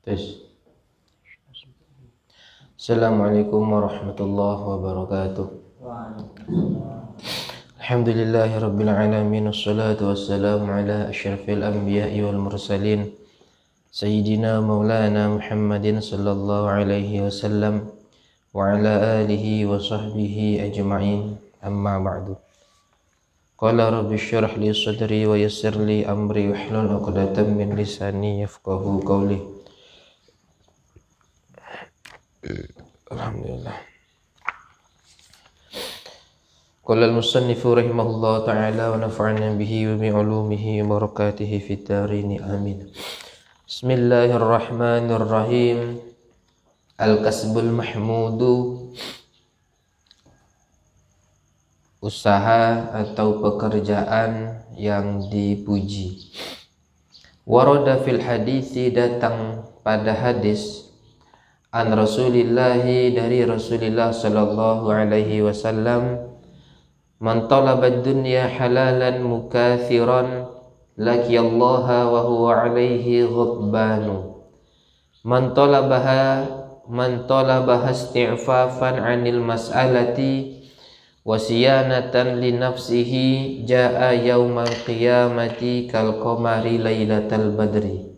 Tes. Assalamualaikum warahmatullahi wabarakatuh. Alhamdulillahi rabbil alamin, wassalatu wassalamu ala asyrafil anbiya'i wal mursalin sayyidina maulana Muhammadin sallallahu alaihi wasallam wa ala alihi wa sahbihi ajma'in, amma ba'du. Qala rabbi syrah li sadri wa yassir li amri wahlul 'uqdatam min lisani yafqahu qawli. Alhamdulillah. Qala al-musannifu rahimahullah ta'ala wa nafa'ana bihi wa bi'ulumihi wa barakatihi fid dharain amin. Bismillahirrahmanirrahim. Al-kasbul mahmudu, usaha atau pekerjaan yang dipuji. Warada fil hadisi, datang pada hadis, an Rasulillahi, dari Rasulullah sallallahu alaihi wasallam, man talabad dunya halalan mukathiran laqiyallaha wa huwa alaihi ghadbanu. Man talabaha isti'fafan 'anil mas'alati wa siyanatan li nafsihi jaa yaumal qiyamati kal qamari lailatal badri.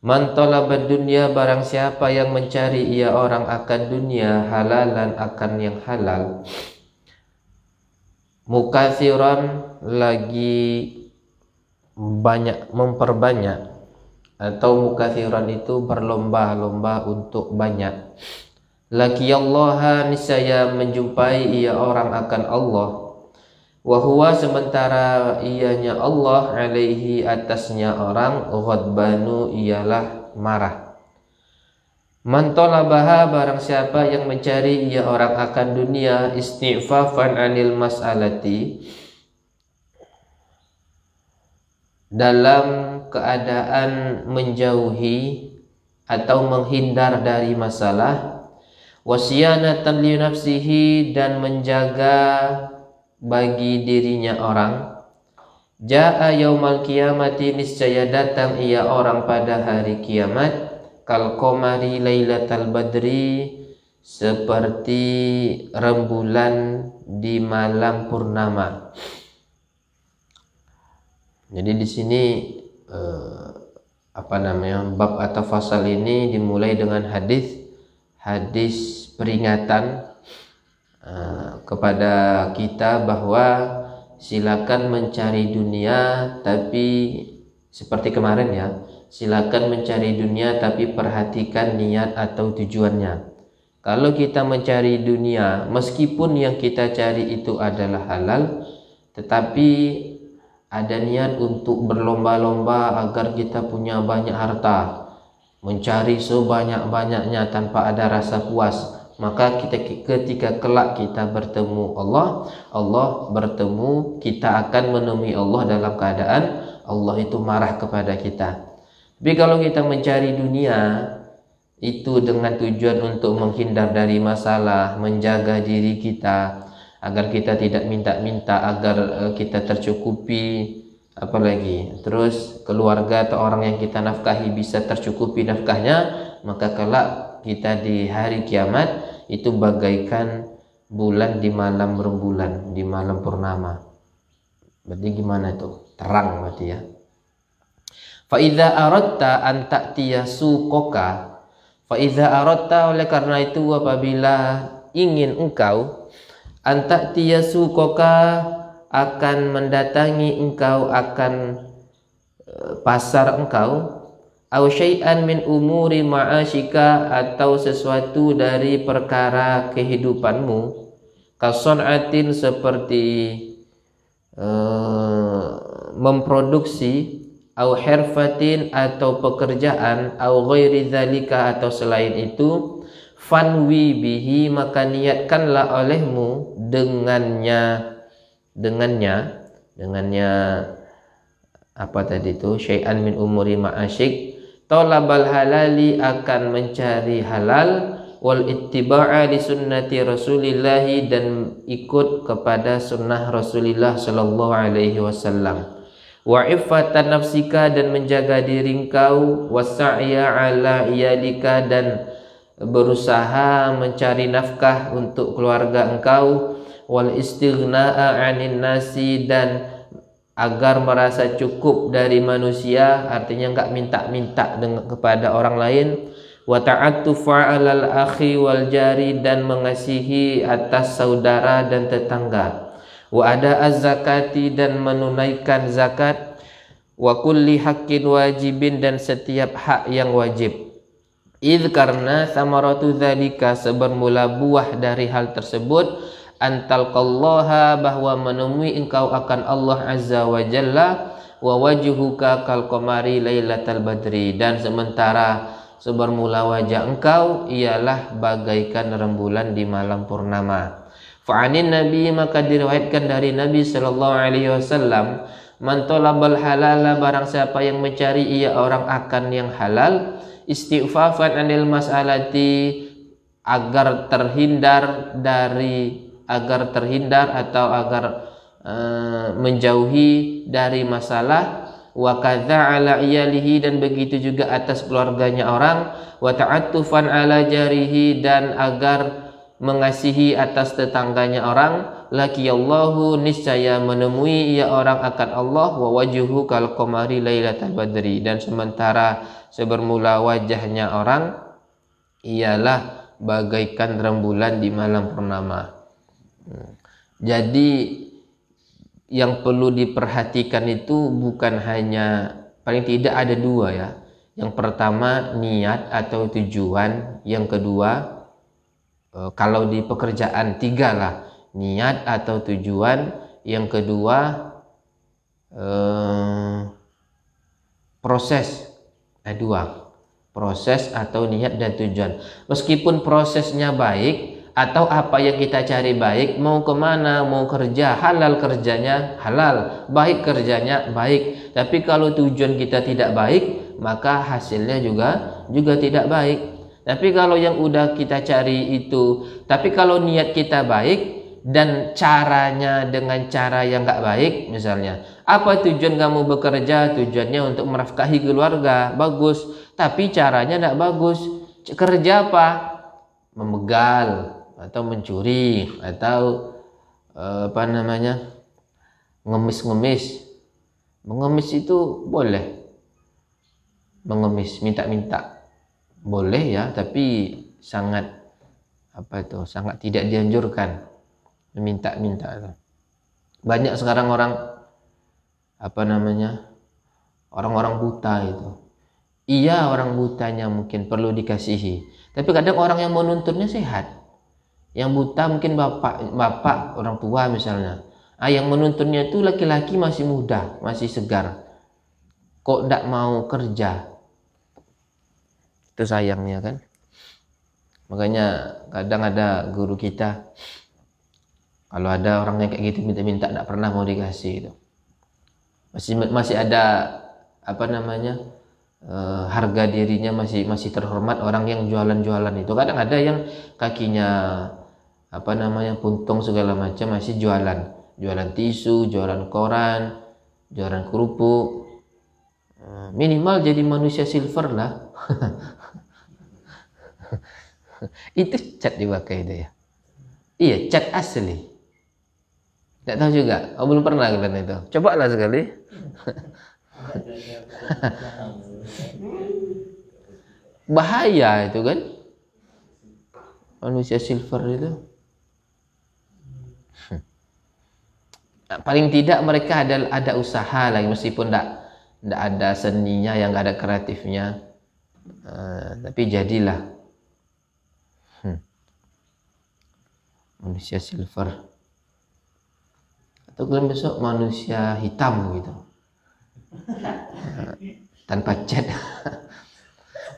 Man talabad dunya, barang siapa yang mencari ia orang akan dunia, halalan, akan yang halal, mukathiran, lagi banyak, memperbanyak, atau mukathiran itu berlomba-lomba untuk banyak. Laqiyallaha, niscaya menjumpai ia orang akan Allah, wa huwa, sementara ianya Allah, alaihi, atasnya orang, ghadbanu, ialah marah. Man talabaha, barang siapa yang mencari ia orang akan dunia, isti'fafan 'anil mas'alati, dalam keadaan menjauhi atau menghindar dari masalah, wasiyanatan li nafsihi, dan menjaga bagi dirinya orang, jaa yaumal qiyamati, niscaya datang ia orang pada hari kiamat, kal qamari lailatal badri, seperti rembulan di malam purnama. Jadi di sini bab atau fasal ini dimulai dengan hadis peringatan kepada kita bahwa silakan mencari dunia, tapi seperti kemarin ya, silakan mencari dunia tapi perhatikan niat atau tujuannya. Kalau kita mencari dunia, meskipun yang kita cari itu adalah halal, tetapi ada niat untuk berlomba-lomba agar kita punya banyak harta, mencari sebanyak-banyaknya tanpa ada rasa puas, maka ketika kelak kita bertemu Allah bertemu, kita akan menemui Allah dalam keadaan Allah itu marah kepada kita. Tapi kalau kita mencari dunia itu dengan tujuan untuk menghindar dari masalah, menjaga diri kita agar kita tidak minta-minta, agar kita tercukupi, apalagi terus keluarga atau orang yang kita nafkahi bisa tercukupi nafkahnya, maka kelak kita di hari kiamat itu bagaikan bulan di malam rembulan, di malam purnama. Berarti gimana itu? Terang berarti ya. Fa idza aradta an ta'tiya suqaka, fa idza aradta, oleh karena itu apabila ingin engkau, an ta'tiya suqaka, akan mendatangi engkau, akan pasar engkau, au syai'an min umuri ma'asyika, atau sesuatu dari perkara kehidupanmu, kason'atin, seperti memproduksi, au herfatin, atau pekerjaan, au ghairi dzalika, atau selain itu, fanwi bihi, maka niatkanlah olehmu dengannya apa tadi itu, syai'an min umuri ma'asyik, talabal halali, akan mencari halal, wal ittiba'a li sunnati rasulillahi, dan ikut kepada sunnah Rasulullah sallallahu alaihi wasallam, wa iffatan nafsika dan menjaga diri engkau, wasa'ya ala iyalika dan berusaha mencari nafkah untuk keluarga engkau, wal istighna'a 'anil nasi dan agar merasa cukup dari manusia, artinya enggak minta-minta kepada orang lain, wa ta'attufa 'alal akhi wal jari dan mengasihi atas saudara dan tetangga, wa ada az-zakati dan menunaikan zakat, wa kulli haqqin wajibin dan setiap hak yang wajib. Idh karena samaratu dzalika sebermula buah dari hal tersebut, antalqallaha bahwa menemui engkau akan Allah azza wa jalla, wa wajhuka kal qamari lailatal badri dan sementara sebermula wajah engkau ialah bagaikan rembulan di malam purnama. Fa'anin Nabi maka diriwayatkan dari Nabi sallallahu alaihi wasallam, man talabal halala barang siapa yang mencari ia orang akan yang halal, istighfafan anil mas'alati agar terhindar atau agar menjauhi dari masalah, wa kadza ala iyalihi dan begitu juga atas keluarganya orang, wa ta'attufan ala jarihi dan agar mengasihi atas tetangganya orang, laqiyallahu niscaya menemui ia orang akan Allah, wa wajhuhu kal qamari lailatal badri dan sementara sebermula wajahnya orang ialah bagaikan rembulan di malam purnama. Jadi yang perlu diperhatikan itu bukan hanya, paling tidak ada dua ya. Yang pertama niat atau tujuan, yang kedua kalau di pekerjaan tiga lah, niat atau tujuan, yang kedua proses. Dua, proses atau niat dan tujuan. Meskipun prosesnya baik atau apa yang kita cari baik, mau kemana, mau kerja, halal kerjanya halal, baik kerjanya baik. Tapi kalau tujuan kita tidak baik, maka hasilnya juga tidak baik. Tapi kalau yang udah kita cari itu, tapi kalau niat kita baik dan caranya dengan cara yang nggak baik, misalnya apa tujuan kamu bekerja, tujuannya untuk menafkahi keluarga, bagus, tapi caranya nggak bagus. Kerja apa? Memegal atau mencuri atau ngemis. Mengemis itu boleh, mengemis minta-minta boleh ya, tapi sangat sangat tidak dianjurkan meminta-minta. Banyak sekarang orang orang-orang buta itu. Iya, orang butanya mungkin perlu dikasihi, tapi kadang orang yang menuntunnya sehat. Yang buta mungkin bapak orang tua misalnya. Yang menuntunnya itu laki-laki masih muda, masih segar. Kok tidak mau kerja? Itu sayangnya kan. Makanya kadang ada guru kita, kalau ada orang yang kayak gitu minta-minta tidak pernah mau dikasih itu. Masih ada harga dirinya masih terhormat orang yang jualan-jualan itu. Kadang ada yang kakinya puntung segala macam masih jualan tisu, jualan koran, jualan kerupuk. Minimal jadi manusia silver lah. Itu cat dipakai itu ya. Iya, cat asli. Tidak tahu juga. Belum pernah kalian itu. Cobalah sekali. Bahaya itu kan. Manusia silver itu. Paling tidak mereka ada usaha lagi, meskipun tidak ada seninya, yang nggak ada kreatifnya. Tapi jadilah manusia silver, atau kalian besok manusia hitam gitu, tanpa cat.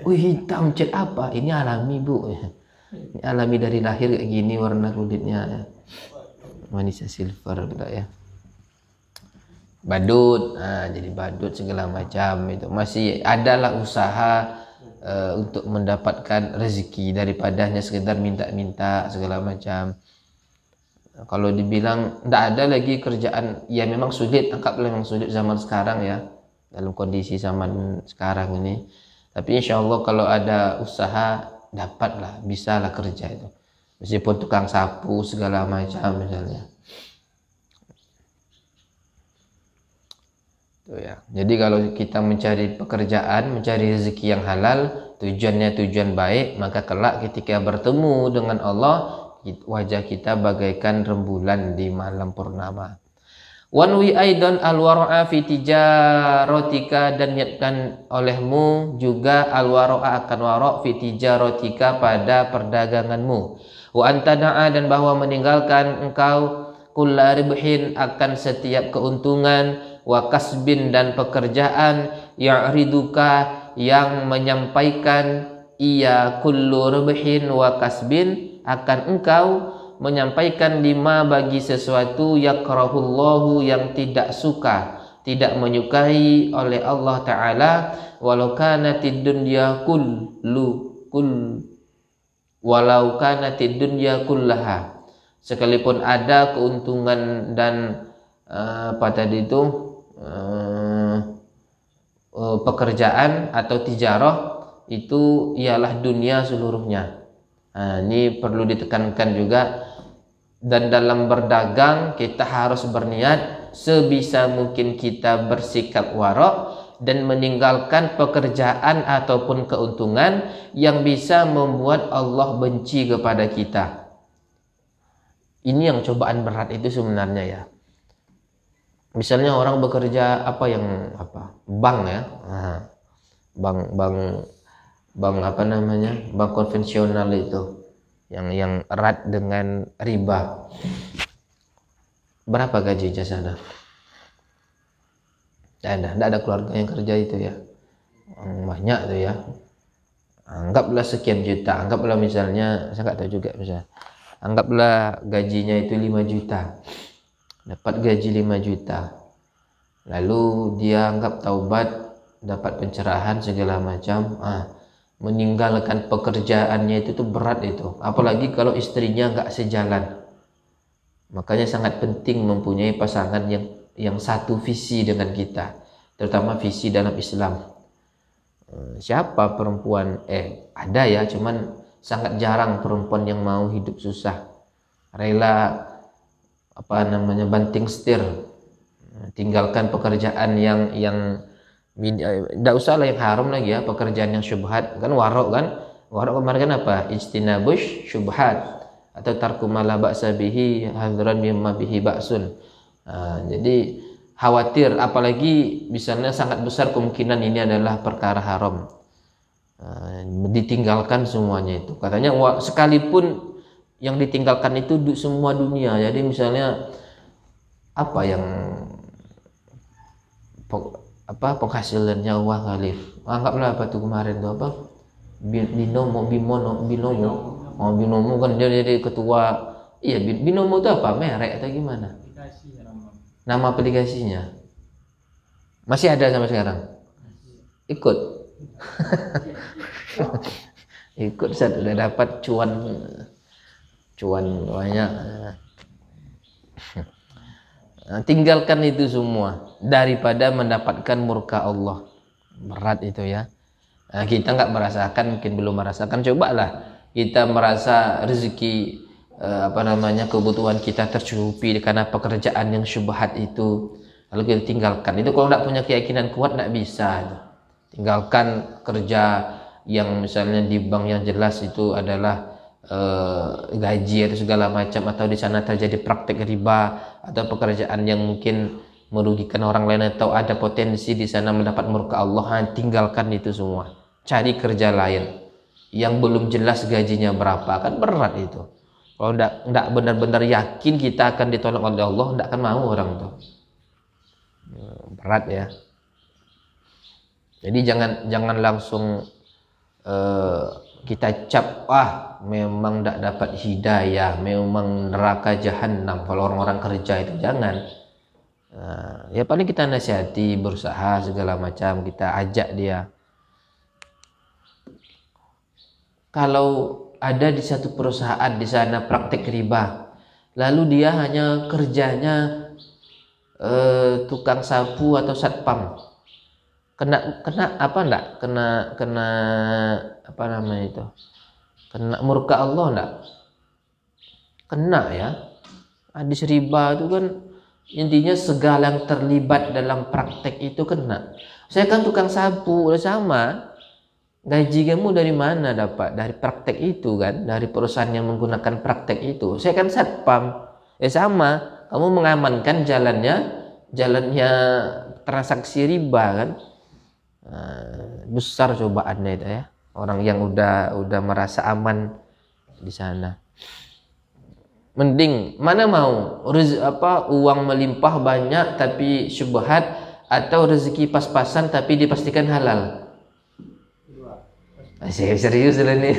Wih, hitam, cat apa? Ini alami bu, ini alami dari lahir kayak gini warna kulitnya. Manusia silver gitu ya. Badut, jadi badut segala macam itu. Masih adalah usaha untuk mendapatkan rezeki daripada hanya sekedar minta-minta segala macam. Kalau dibilang tidak ada lagi kerjaan, ya memang sulit, anggaplah memang sulit zaman sekarang ya, dalam kondisi zaman sekarang ini. Tapi insya Allah kalau ada usaha, dapatlah, bisalah kerja itu. Meskipun tukang sapu segala macam misalnya. Tuh ya. Jadi kalau kita mencari pekerjaan, mencari rezeki yang halal, tujuannya tujuan baik, maka kelak ketika bertemu dengan Allah, wajah kita bagaikan rembulan di malam purnama. Wanwi aidan alwara'a fi tijaratika, dan niatkan olehmu juga alwara'a akan wara' fi tijaratika pada perdaganganmu. Wa antada'a, dan bahwa meninggalkan engkau kulla ribhin akan setiap keuntungan, wa kasbin dan pekerjaan, ya'riduka yang menyampaikan iya kullu ribhin wa kasbin akan engkau menyampaikan lima bagi sesuatu yakrahullahu yang tidak suka, tidak menyukai oleh Allah Ta'ala, walau kanatid dunya walau kanatid dunya kullaha, sekalipun ada keuntungan dan pekerjaan atau tijarah itu ialah dunia seluruhnya. Ini perlu ditekankan juga, dan dalam berdagang kita harus berniat sebisa mungkin kita bersikap wara' dan meninggalkan pekerjaan ataupun keuntungan yang bisa membuat Allah benci kepada kita. Ini yang cobaan berat itu sebenarnya ya. Misalnya orang bekerja bank ya, bank apa namanya, bank konvensional itu yang erat dengan riba. Berapa gajinya sana? Tidak ada keluarga yang kerja itu ya, banyak tuh ya. Anggaplah sekian juta, anggaplah misalnya, saya nggak tahu juga, misalnya anggaplah gajinya itu 5 juta, dapat gaji 5 juta, lalu dia anggap taubat, dapat pencerahan segala macam, meninggalkan pekerjaannya itu tuh berat itu, apalagi kalau istrinya nggak sejalan. Makanya sangat penting mempunyai pasangan yang satu visi dengan kita, terutama visi dalam Islam. Siapa perempuan, ada ya, cuman sangat jarang perempuan yang mau hidup susah, rela banting setir, tinggalkan pekerjaan yang tidak usah lah yang haram lagi ya, pekerjaan yang syubhat kan, warok kemarin kan apa, ijtinabush syubhat atau tarku ma la ba'sa bihi hadran mimma bihi ba'sun. Jadi khawatir, apalagi misalnya sangat besar kemungkinan ini adalah perkara haram, ditinggalkan semuanya itu. Katanya sekalipun yang ditinggalkan itu semua dunia. Jadi misalnya penghasilannya wah Khalif, anggaplah apa tuh kemarin tuh binomo kan dia jadi ketua. Iya, binomo itu apa, merek atau gimana? Nama aplikasinya masih ada sampai sekarang? Ikut ikut, sudah dapat cuan banyak. Tinggalkan itu semua daripada mendapatkan murka Allah. Berat itu ya. Kita nggak merasakan, mungkin belum merasakan, cobalah kita merasa rezeki kebutuhan kita tercukupi karena pekerjaan yang syubhat itu, lalu kita tinggalkan itu. Kalau tidak punya keyakinan kuat, tidak bisa. Tinggalkan kerja yang misalnya di bank yang jelas itu adalah gaji atau segala macam, atau di sana terjadi praktek riba, atau pekerjaan yang mungkin merugikan orang lain atau ada potensi di sana mendapat murka Allah. Tinggalkan itu semua, cari kerja lain yang belum jelas gajinya berapa, kan berat itu. Kalau tidak benar-benar yakin kita akan ditolong oleh Allah, tidak akan mau orang itu. Berat ya. Jadi jangan langsung kita cap, memang tidak dapat hidayah, memang neraka jahanam kalau orang-orang kerja itu. Jangan. Ya paling kita nasihati, berusaha segala macam, kita ajak dia. Kalau ada di satu perusahaan di sana praktek riba, lalu dia hanya kerjanya tukang sapu atau satpam, kena apa enggak? Kena apa namanya itu? Kena murka Allah enggak? Kena ya. Hadis riba itu kan intinya segala yang terlibat dalam praktek itu kena. Saya kan tukang sapu, sama. Gaji kamu dari mana dapat? Dari praktek itu kan, dari perusahaan yang menggunakan praktek itu. Saya kan satpam, sama. Kamu mengamankan jalannya transaksi riba kan. Besar cobaannya itu ya. Orang yang udah merasa aman di sana. Mending mana mau uang melimpah banyak tapi syubhat, atau rezeki pas-pasan tapi dipastikan halal. Saya serius lah nih.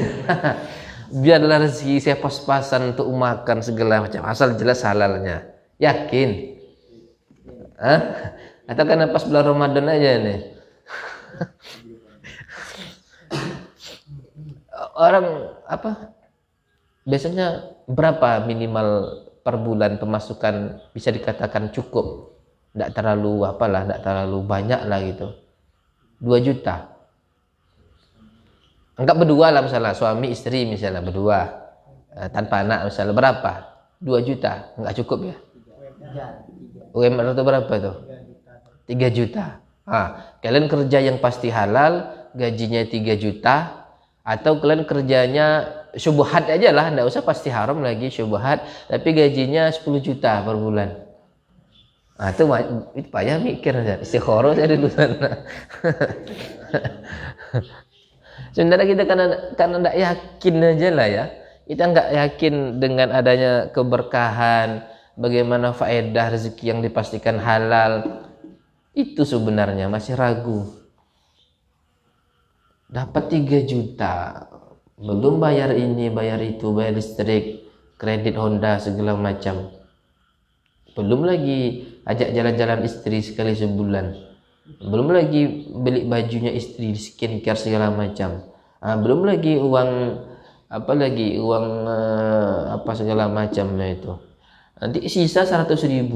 Biarlah rezeki saya pas-pasan untuk makan segala macam, asal jelas halalnya. Yakin? Atau karena pas bulan Ramadan aja nih? Orang biasanya berapa minimal per bulan pemasukan bisa dikatakan cukup? Tidak terlalu tidak terlalu banyak lah gitu. 2 juta. Anggap berdua lah misalnya, suami istri misalnya berdua, tanpa anak misalnya, berapa? 2 juta, nggak cukup ya? UMR itu berapa tuh? 3 juta. Kalian kerja yang pasti halal, gajinya 3 juta, atau kalian kerjanya syubhat aja lah, nggak usah pasti haram lagi, syubhat, tapi gajinya 10 juta per bulan. Itu payah mikir, istikharah saya dulu sana. Sebenarnya kita karena tidak yakin aja lah ya. Kita nggak yakin dengan adanya keberkahan, bagaimana faedah rezeki yang dipastikan halal. Itu sebenarnya masih ragu. Dapat 3 juta, belum bayar ini, bayar itu, bayar listrik, kredit Honda segala macam. Belum lagi ajak jalan-jalan istri sekali sebulan. Belum lagi beli bajunya istri, skincare segala macam. Belum lagi uang segala macamnya itu. Nanti sisa 100.000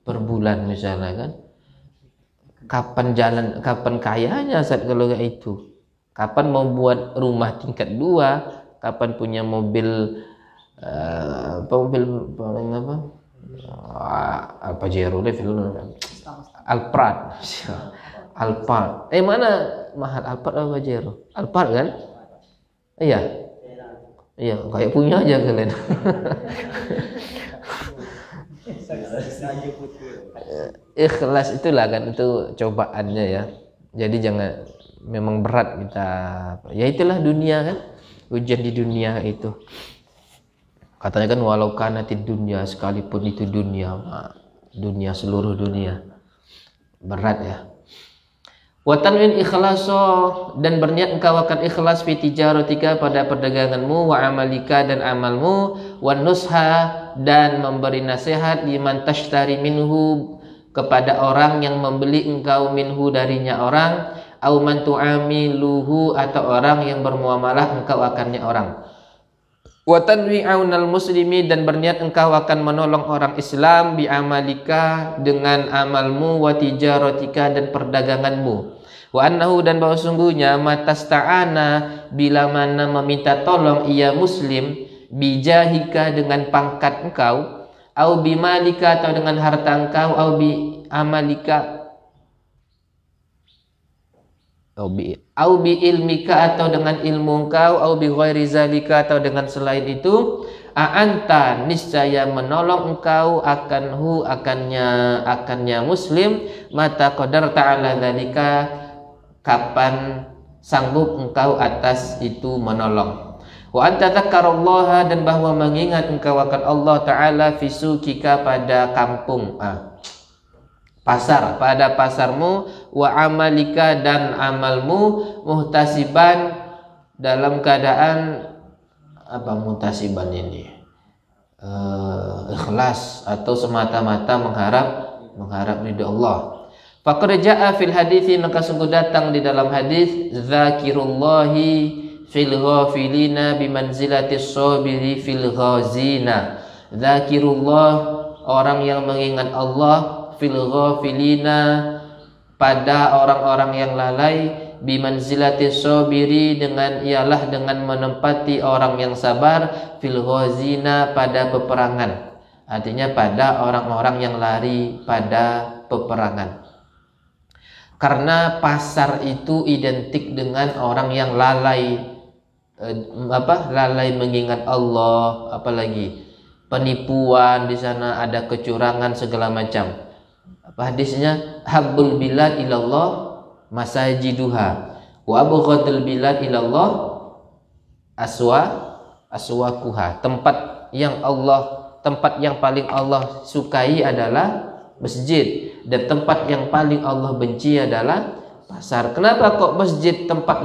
per bulan misalnya kan. Kapan kayanya saat kalau kayak itu? Kapan mau buat rumah tingkat 2? Kapan punya mobil Pajero deh film Alphard. Mana mahal Alphard atau Pajero? Alphard kan? Iya, kayak punya aja kalian. Ikhlas itulah kan, itu cobaannya ya. Jadi jangan, memang berat kita. Ya itulah dunia kan, ujian di dunia itu. Katanya kan walau kanatid dunia, sekalipun itu dunia, seluruh dunia. Berat ya. Wa tanwin ikhlaso, dan berniat engkau akan ikhlas fi tijaratika pada perdaganganmu, wa amalika dan amalmu, wa nusha dan memberi nasihat liman tashtari minhu kepada orang yang membeli engkau minhu darinya orang, au man tu'amiluhu atau orang yang bermuamalah engkau akannya orang. Wa tanwi'aunal muslimi, dan berniat engkau akan menolong orang Islam bi amalika dengan amalmu, wa tijaratika dan perdaganganmu. Wa annahu, dan bahwa sungguhnya matasta'ana, bila mana meminta tolong ia muslim, bijahika dengan pangkat engkau, au bi malika atau dengan harta engkau, au bi amalika, au bi ilmika atau dengan ilmu engkau, au bi ghairi zalika atau dengan selain itu, a'anta niscaya menolong engkau akannya muslim, mata qadar ta'ala zalika, kapan sanggup engkau atas itu menolong. Wa anta dzakarallaha, dan bahwa mengingat engkau akan Allah Ta'ala fi sukika pada kampung, pada pasarmu, wa amalika dan amalmu, muhtasiban dalam keadaan muhtasiban ini? Ikhlas atau semata-mata mengharap ridha Allah. Faqad jaa fil hadithi, maka sungguh datang di dalam hadis, zakirullahi fil ghafilina bimanzilatis sabiri fil ghazina, Zakirullah, orang yang mengingat Allah, fil ghafilina, pada orang-orang yang lalai, bimanzilati sabiri, dengan ialah dengan menempati orang yang sabar, fil ghazina, pada peperangan. Artinya pada orang-orang yang lari pada peperangan. Karena pasar itu identik dengan orang yang lalai, lalai mengingat Allah, apalagi penipuan di sana, ada kecurangan segala macam. Apa hadisnya? Habbul bilad ilallah masajiduha wa abghadul bilad ilallah aswaquha. Tempat yang paling Allah sukai adalah masjid, dan tempat yang paling Allah benci adalah pasar. Kenapa kok masjid tempat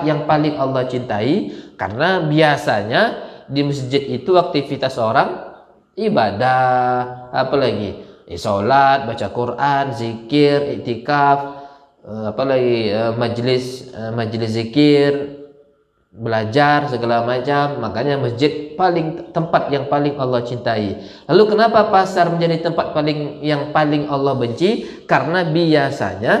yang paling Allah cintai? Karena biasanya di masjid itu aktivitas orang ibadah, apalagi salat, baca Quran, zikir, iktikaf, apalagi majelis zikir, belajar segala macam. Makanya masjid tempat yang paling Allah cintai. Lalu kenapa pasar menjadi tempat yang paling Allah benci? Karena biasanya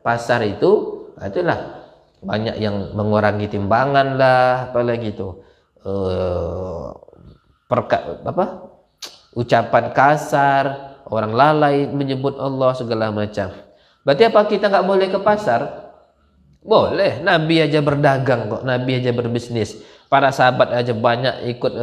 pasar itu itulah banyak yang mengurangi timbangan lah, apalagi itu ucapan kasar, orang lalai menyebut Allah segala macam. Berarti apa kita nggak boleh ke pasar? Boleh, Nabi aja berdagang kok, Nabi aja berbisnis. Para sahabat aja banyak ikut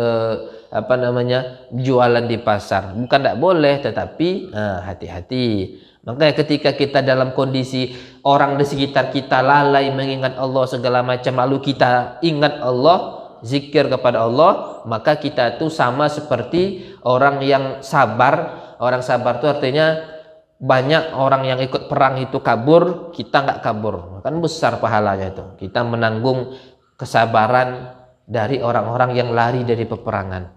jualan di pasar. Bukan tidak boleh, tetapi hati-hati. Makanya ketika kita dalam kondisi orang di sekitar kita lalai mengingat Allah segala macam, lalu kita ingat Allah, zikir kepada Allah, maka kita itu sama seperti orang yang sabar. Orang sabar itu artinya banyak orang yang ikut perang itu kabur, kita nggak kabur, kan besar pahalanya itu. Kita menanggung kesabaran dari orang-orang yang lari dari peperangan.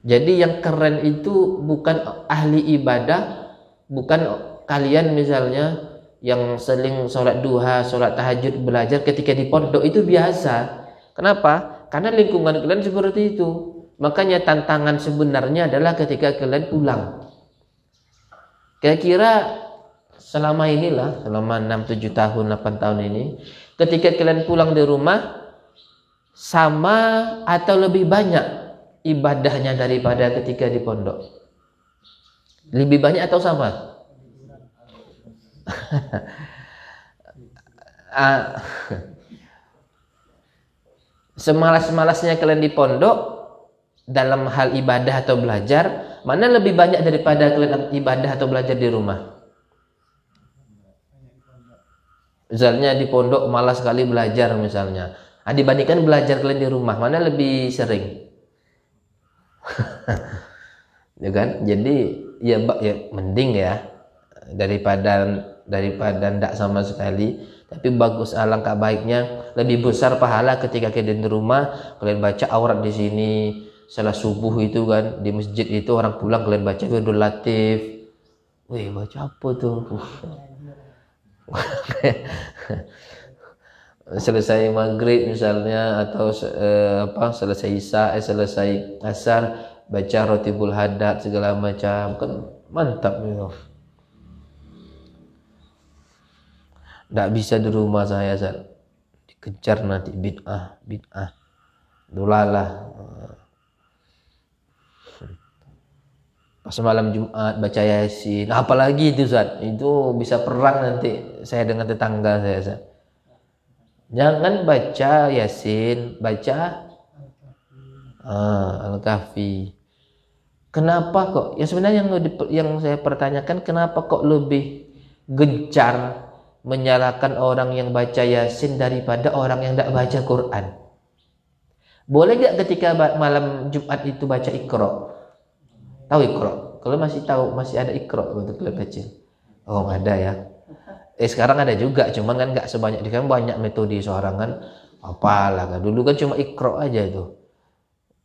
Jadi yang keren itu bukan ahli ibadah, bukan kalian misalnya yang sering sholat duha, sholat tahajud, belajar ketika di pondok itu biasa. Kenapa? Karena lingkungan kalian seperti itu. Makanya tantangan sebenarnya adalah ketika kalian pulang. Kira-kira selama 6, 7 tahun, 8 tahun ini, ketika kalian pulang di rumah, sama atau lebih banyak ibadahnya daripada ketika di pondok? Lebih banyak atau sama? Semalas-malasnya kalian di pondok dalam hal ibadah atau belajar, mana lebih banyak daripada kalian ibadah atau belajar di rumah? Misalnya di pondok malas sekali belajar misalnya, dibandingkan belajar kalian di rumah, mana lebih sering? Ya kan? Jadi ya mending ya daripada ndak sama sekali. Tapi bagus, alangkah baiknya, lebih besar pahala ketika kalian di rumah, kalian baca aurat di sini. Salah subuh itu kan di masjid itu, orang pulang kalian baca Wirdul Latif. Wih, baca apa tuh? Selesai maghrib misalnya, atau selesai isya, selesai asar, baca Rotibul Haddad segala macam, kan mantap gitu. Nggak bisa di rumah saya, dikejar nanti bid'ah. Dulalah. Pas malam Jumat baca Yasin, apalagi itu Zat, itu bisa perang nanti saya dengan tetangga saya Zat. Jangan baca Yasin, baca Al-Kahfi. Kenapa kok? Ya sebenarnya yang saya pertanyakan, kenapa kok lebih gencar menyalahkan orang yang baca Yasin daripada orang yang tidak baca Quran? Boleh nggak ketika malam Jumat itu baca Iqra? Tahu Iqra? Kalau masih ada Iqra untuk kalian baca? Oh, ada ya. Sekarang ada juga, cuman kan nggak sebanyak di kan, banyak metode seorang kan. Apalah kan dulu kan cuma Iqra aja itu.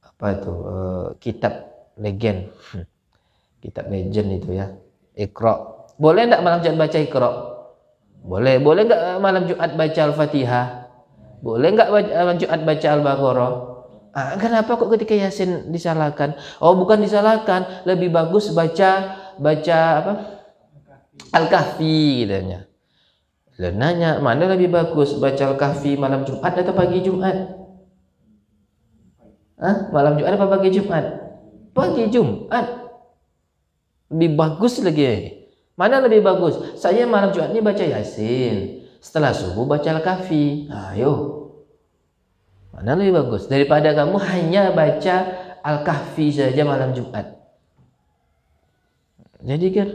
Apa itu? Kitab legend. Kitab legend itu ya. Iqra. Boleh nggak malam Jumat baca Iqra? Boleh. Boleh nggak malam Jumat baca Al-Fatihah? Boleh nggak Jumat baca Al-Baqarah? Kenapa kok ketika Yasin disalahkan? Oh, bukan disalahkan, lebih bagus baca apa? Al-Kahfi katanya. Lalu nanya, mana lebih bagus baca Al-Kahfi malam Jumat atau pagi Jumat? Malam Jumat apa pagi Jumat? Pagi Jumat. Lebih bagus lagi. Mana lebih bagus? Saya malam Jumat ini baca Yasin. Setelah subuh baca Al-Kahfi. Ayo. Mana lebih bagus? Daripada kamu hanya baca Al-Kahfi saja malam Jumat. Jadi kan,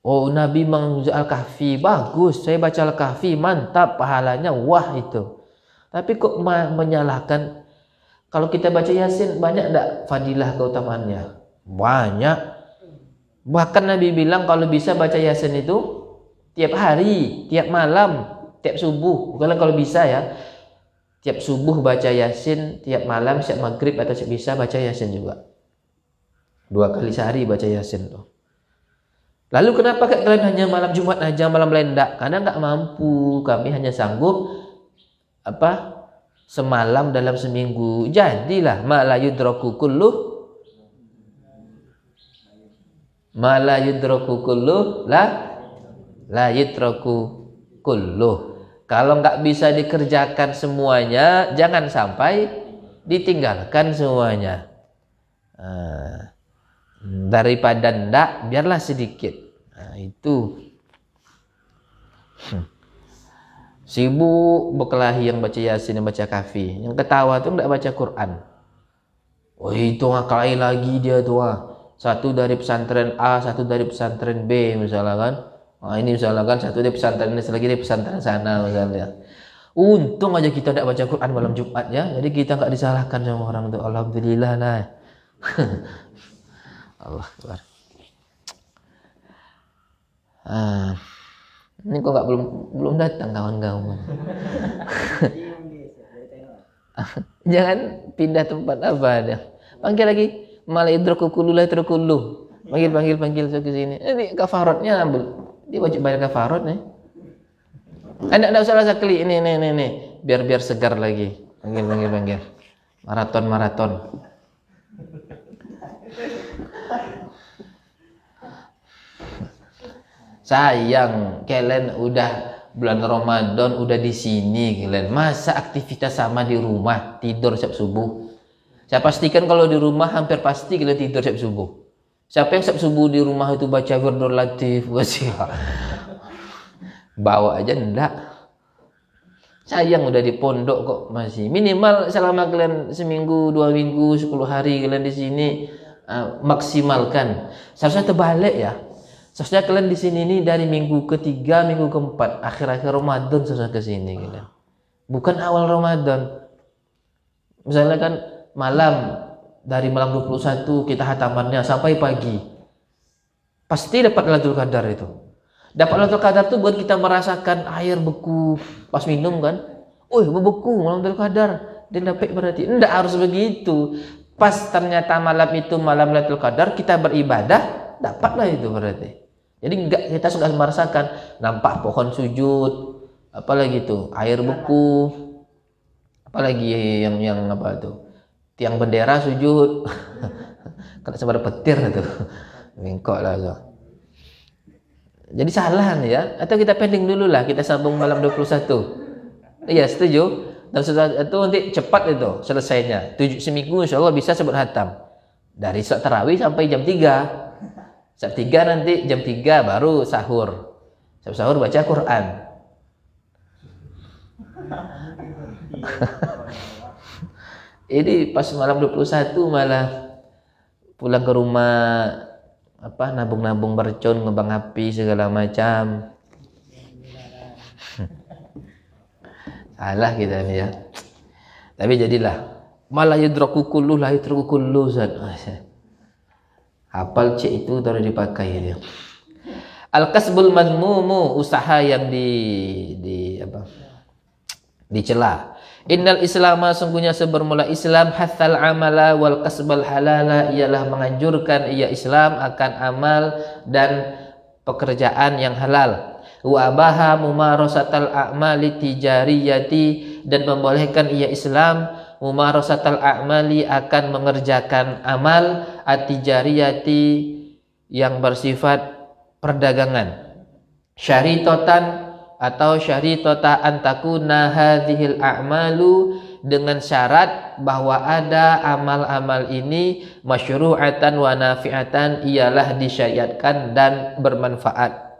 oh Nabi menguji Al-Kahfi, bagus. Saya baca Al-Kahfi, mantap pahalanya, wah itu. Tapi kok menyalahkan? Kalau kita baca Yasin, banyak enggak fadilah keutamaannya? Banyak. Bahkan Nabi bilang kalau bisa baca Yasin itu tiap hari, tiap malam, tiap subuh. Bukan kalau bisa ya, tiap subuh baca Yasin, tiap malam, siap maghrib atau siap bisa baca Yasin juga. 2 kali sehari baca Yasin tuh. Lalu kenapa kalian hanya malam Jumat aja, malam lain enggak? Karena enggak mampu. Kami hanya sanggup semalam dalam seminggu. Jadilah ma la yudraku kulluh la yudraku kulluh. Kalau nggak bisa dikerjakan semuanya, jangan sampai ditinggalkan semuanya. Daripada ndak, biarlah sedikit. Itu sibuk berkelahi yang baca Yasin, yang baca Kahfi. Yang ketawa tuh nggak baca Quran. Oh itu ngakali lagi dia tuh. Satu dari pesantren A, satu dari pesantren B misalnya kan. Ini misalnya kan satu dari pesantren ini, lagi dari pesantren sana misalnya. Untung aja kita tidak baca Quran malam Jumat ya. Jadi kita nggak disalahkan sama orang itu. Alhamdulillah lah. Allah Akbar. Ini kok nggak belum datang kawan-kawan. Jangan pindah tempat apa ada. Panggil lagi. Malah idroku kullu la idrokullu. Panggil ke sini. Ini kafaratnya dia wajib bayar kafarat nih. Enggak usah sekali ini. Biar segar lagi. Panggil. Maraton. Sayang, kalian udah bulan Ramadan udah di sini kalian. Masa aktivitas sama di rumah, tidur siap subuh. Saya pastikan kalau di rumah hampir pasti kalian tidur siap subuh. Siapa yang siap subuh di rumah itu baca Wirdul Latif, bawa aja enggak. Sayang udah di pondok kok masih. Minimal selama kalian seminggu, 2 minggu, 10 hari kalian di sini maksimalkan. Seharusnya terbalik ya. Seharusnya kalian di sini nih dari minggu ketiga, minggu keempat, akhir-akhir Ramadan seharusnya ke sini kalian. Bukan awal Ramadan. Misalnya kan malam, dari malam 21 kita hatamannya sampai pagi. Pasti dapat Lailatul Qadar itu. Dapat Lailatul Qadar itu buat kita merasakan air beku pas minum kan. Beku malam Lailatul Qadar. Dan dapat berarti. Enggak harus begitu. Pas ternyata malam itu malam Lailatul Qadar kita beribadah, dapatlah itu berarti. Jadi enggak, kita sudah merasakan nampak pohon sujud, apalagi itu air beku, apalagi yang apa tuh, tiang bendera sujud, kena sebar petir itu, bengkok lah tuh. Jadi salah nih ya, atau kita pending dulu lah, kita sambung malam 21. Iya setuju. Dan setelah itu nanti cepat itu selesainya. Seminggu insya Allah bisa sebut hatam. Dari saat tarawih sampai jam 3. Saat 3 nanti jam 3 baru sahur. Sahur baca Quran. Ini pas malam 21 malah pulang ke rumah nabung-nabung mercon, ngebang api segala macam. Salah kita nih ya. Tapi jadilah malah yudraku kullu la yudraku kullu zat. Hafal C itu terus dipakai dia. Al-kasbul mazmumu, usaha yang dicela. Innal islama, sungguhnya sebermula Islam, hatsal amala wal kasbal halala, ialah menganjurkan Islam akan amal dan pekerjaan yang halal. wa abaha mumarasatal a'mali tijariyati, dan membolehkan ia Islam mumarasatal a'mali, akan mengerjakan amal at-tijariyati, yang bersifat perdagangan, syaritotan atau syaritota antakuna hadhil a'malu, dengan syarat bahwa ada amal-amal ini masyru'atan wa nafi'atan, ialah disyariatkan dan bermanfaat.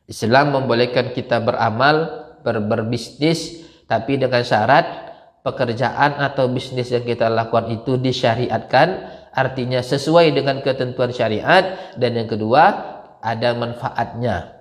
Islam membolehkan kita beramal, berbisnis, tapi dengan syarat pekerjaan atau bisnis yang kita lakukan itu disyariatkan, artinya sesuai dengan ketentuan syariat, dan yang kedua ada manfaatnya.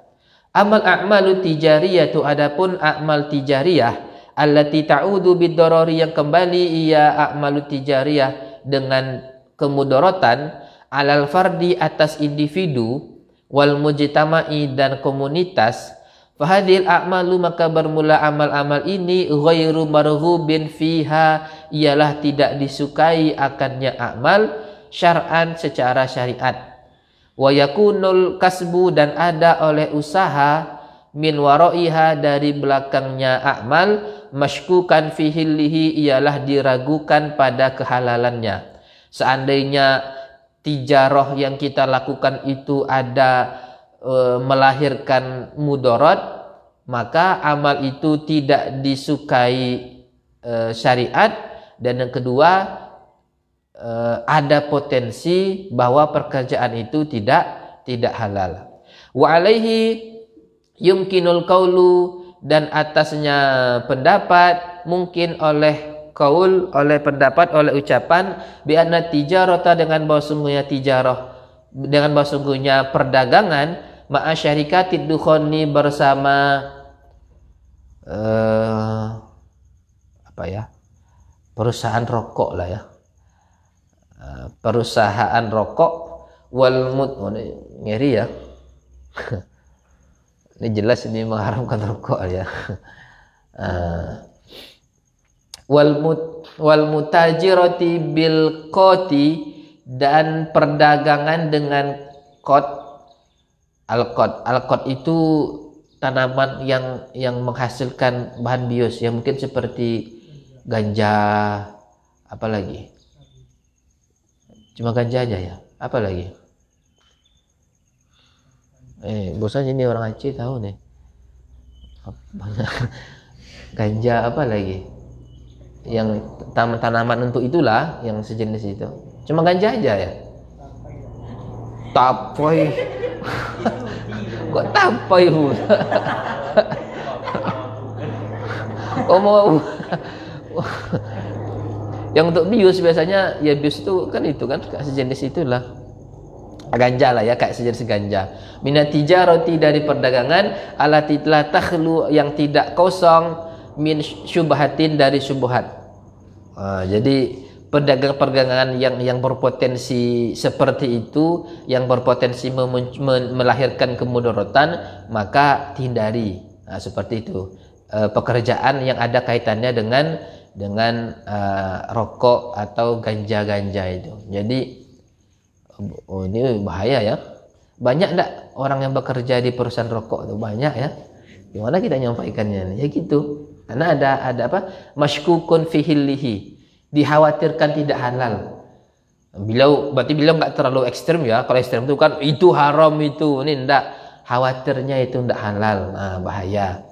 Amal a'malu tijariyah itu, adapun amal tijariyah allati ta'udu bid-darari, yang kembali ia a'malu tijariyah dengan kemudaratan, alal fardi, atas individu, wal mujtama'i, dan komunitas. Fahadhil a'malu, maka bermula amal-amal ini ghairu marghubin fiha, ialah tidak disukai akannya amal syar'an, secara syariat. Wa yakunul kasbu, dan ada oleh usaha, min waraiha, dari belakangnya amal, mashkukan fi hillihi, ialah diragukan pada kehalalannya. Seandainya tijarah yang kita lakukan itu ada melahirkan mudarat, maka amal itu tidak disukai syariat, dan yang kedua ada potensi bahwa pekerjaan itu tidak halal. Wa alaihi yumkinul qaulu, dan atasnya pendapat mungkin oleh qaul, oleh pendapat, oleh ucapan, bi anna tijarata, dengan bahwa sungguhnya tijarah, dengan bahwa sungguhnya perdagangan, ma'a syarikatid dukhani, bersama perusahaan rokok lah ya, perusahaan rokok, wal ngeri ya. Ini jelas ini mengharamkan rokok ya. Wal mutajirati bil qoti, dan perdagangan dengan qot. Al-qot itu tanaman yang menghasilkan bahan bios, yang mungkin seperti ganja, apa lagi? Cuma ganja aja ya. Apa lagi? Bosannya ini orang Aceh tahu nih. Ganja, apa lagi? Yang tanaman untuk itulah, yang sejenis itu. Cuma ganja aja ya. Tapoy. Kok tapoy bu? Oh mau. Yang untuk bius biasanya ya, bius itu kan sejenis itulah. Ganja lah ya, kayak sejenis ganja. Minat tijarati, dari perdagangan, alati la takhlu, yang tidak kosong, min syubhatin, dari syubhat. Jadi perdagangan yang berpotensi seperti itu, yang berpotensi melahirkan kemudaratan, maka hindari. Seperti itu. Pekerjaan yang ada kaitannya dengan rokok atau ganja-ganja itu. Jadi ini bahaya ya. Banyak enggak orang yang bekerja di perusahaan rokok itu? Banyak ya. Gimana kita nyampaikannya? Ya gitu. Karena ada apa? Mashkukun fi hillihi, dikhawatirkan tidak halal. Berarti beliau enggak terlalu ekstrem ya. Kalau ekstrem itu kan itu haram itu. Ini enggak, khawatirnya itu enggak halal. Nah, bahaya.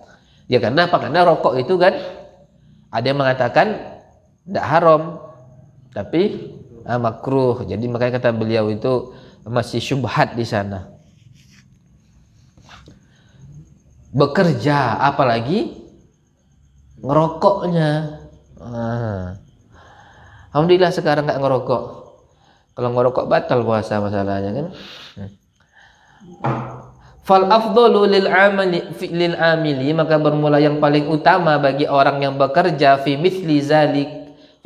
Ya karena apa? Karena rokok itu kan ada yang mengatakan enggak haram, tapi makruh. Jadi makanya kata beliau itu masih syubhat di sana. Bekerja, apalagi ngerokoknya. Alhamdulillah sekarang nggak ngerokok. Kalau ngerokok batal puasa masalahnya kan. Fal afdalu lil amili, maka bermula yang paling utama bagi orang yang bekerja fi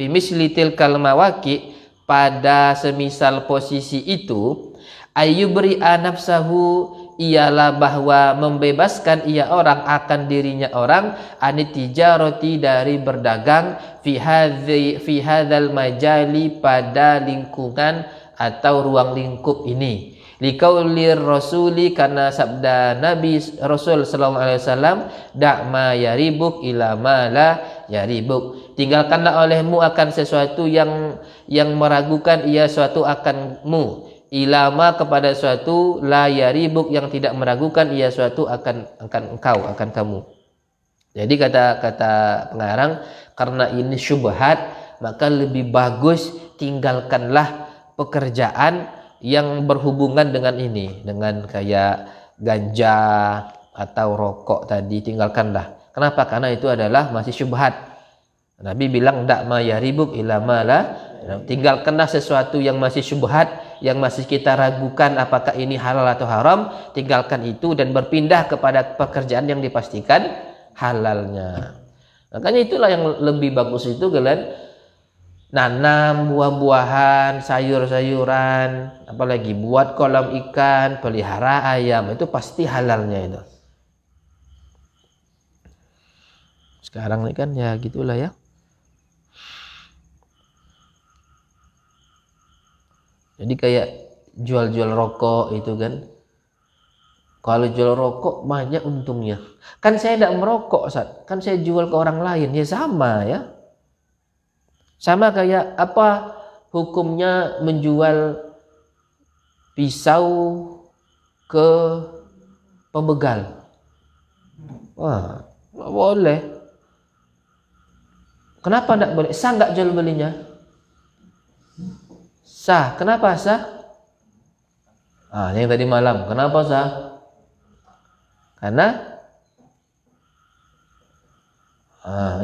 misli tilkal mawaqi, pada semisal posisi itu, ayyubri nafsahu, ialah bahwa membebaskan ia orang akan dirinya orang, anitijarati, dari berdagang, fi hadzal majali, pada lingkungan atau ruang lingkup ini, Liqaulir rasuli, karena sabda Nabi Rasul sallallahu alaihi wasallam, da' ma yaribuk ila ma la yaribuk. Tinggalkanlah olehmu akan sesuatu yang meragukan ia suatu akanmu, ilama kepada suatu la yaribuk yang tidak meragukan ia suatu akan engkau, akan kamu. Jadi kata pengarang, karena ini syubhat, maka lebih bagus tinggalkanlah pekerjaan yang berhubungan dengan ini, dengan kayak ganja atau rokok tadi, tinggalkanlah. Kenapa? Karena itu adalah masih syubhat. Nabi bilang dak ma yaribuk ila ma la, tinggalkanlah sesuatu yang masih syubhat, yang masih kita ragukan apakah ini halal atau haram, tinggalkan itu dan berpindah kepada pekerjaan yang dipastikan halalnya. Makanya itulah yang lebih bagus itu kalian nanam buah-buahan, sayur-sayuran, apalagi buat kolam ikan, pelihara ayam, itu pasti halalnya itu. Sekarang ini kan ya gitulah ya. Jadi kayak jual-jual rokok itu kan. Kalau jual rokok banyak untungnya. Kan saya tidak merokok, Ustaz. Kan saya jual ke orang lain, ya sama ya. Sama kayak apa hukumnya menjual pisau ke pembegal? Wah, nggak boleh. Kenapa nggak boleh? Sah nggak jual belinya? Sah. Kenapa sah? Yang tadi malam. Kenapa sah? Karena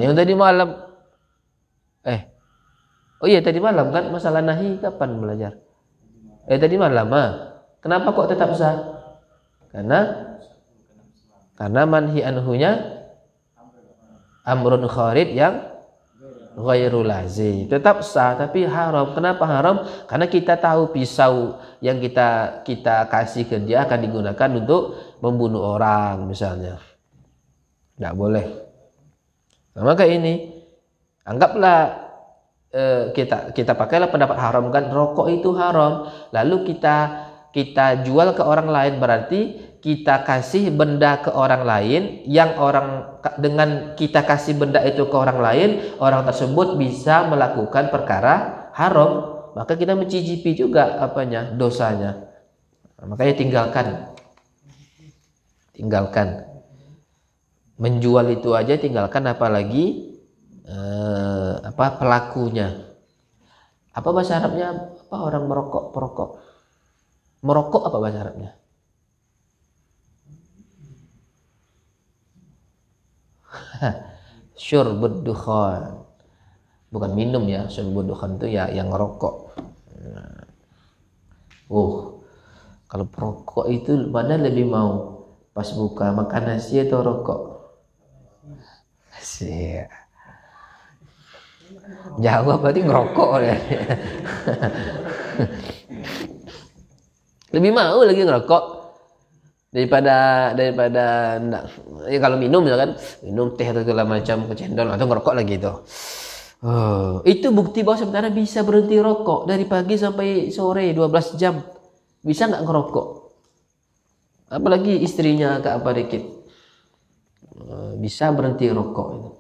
yang tadi malam. Oh iya, tadi malam kan masalah nahi kapan belajar? Tadi malam. Kenapa kok tetap sah? Karena manhi anhunya amrun kharid yang ghairul lazim. Tetap sah tapi haram. Kenapa haram? Karena kita tahu pisau yang kita kasih ke dia akan digunakan untuk membunuh orang misalnya. Enggak boleh. Sama kayak ini. Anggaplah kita pakailah pendapat haram kan, rokok itu haram, lalu kita jual ke orang lain, berarti kita kasih benda ke orang lain, yang dengan kita kasih benda itu ke orang lain, orang tersebut bisa melakukan perkara haram, maka kita mencicipi juga dosanya. Makanya tinggalkan menjual itu aja tinggalkan, apalagi pelakunya. Apa bahasa Arabnya? Orang merokok? Merokok apa bahasa Arabnya? Syurbud dukhan. Bukan minum ya, syurbud dukhan itu ya yang ngerokok. Kalau perokok itu mana lebih mau pas buka makan nasi atau rokok? Nasi. Jawab berarti ngerokok ya. Lebih mau lagi ngerokok daripada ya kalau minum misalkan minum teh atau segala macam kecendol atau ngerokok lagi itu. Itu bukti bahwa sebenarnya bisa berhenti rokok dari pagi sampai sore 12 jam. Bisa nggak ngerokok? Apalagi istrinya agak dikit. Bisa berhenti rokok itu.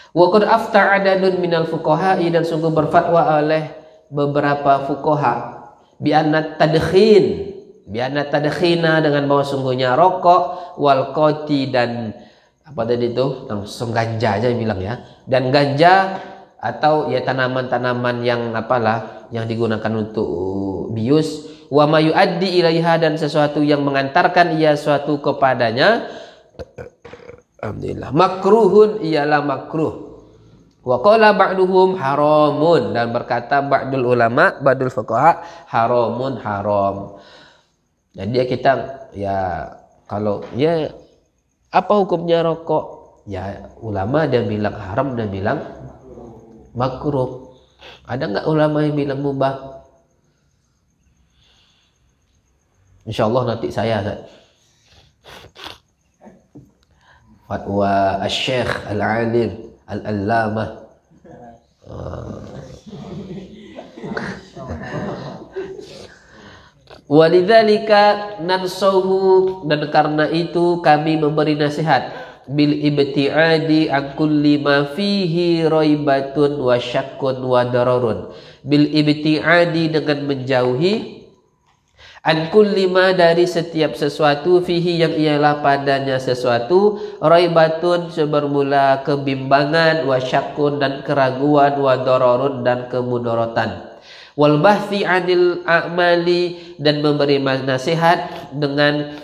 Wa qad afta adadun minal fuqaha'i, dan sungguh berfatwa oleh beberapa fuqaha bi anna tadkhina dengan bahwa sungguhnya rokok, wal qati, dan apa tadi itu langsung ganja aja bilang ya, dan ganja atau ya tanaman-tanaman yang yang digunakan untuk bius, wa ma yuaddi ilaiha, dan sesuatu yang mengantarkan ia suatu kepadanya, alhamdulillah, makruhun, ialah makruh. Wa qala ba'duhum haramun, dan berkata ba'dul ulama, ba'dul fuqaha, haramun, haram. Jadi kita ya kalau ya apa hukumnya rokok? Ya ulama ada yang bilang haram dan bilang makruh. Ada nggak ulama yang bilang mubah? Insyaallah nanti saya fatwa Asy-Syaikh Al-Alim Al-Allamah Walidzalika nansuhu, dan karena itu kami memberi nasihat bil ibtiadi an kulli ma fihi raibatun wa syakkun wa dararun. Bil ibtiadi, dengan menjauhi, an kulli ma, dari setiap sesuatu, fihi, yang ialah padanya sesuatu, raibatun, bermula kebimbangan, wa syakkun, dan keraguan, wa dararun, dan kemudaratan. Wal bahthi anil a'mali, dan memberi nasihat dengan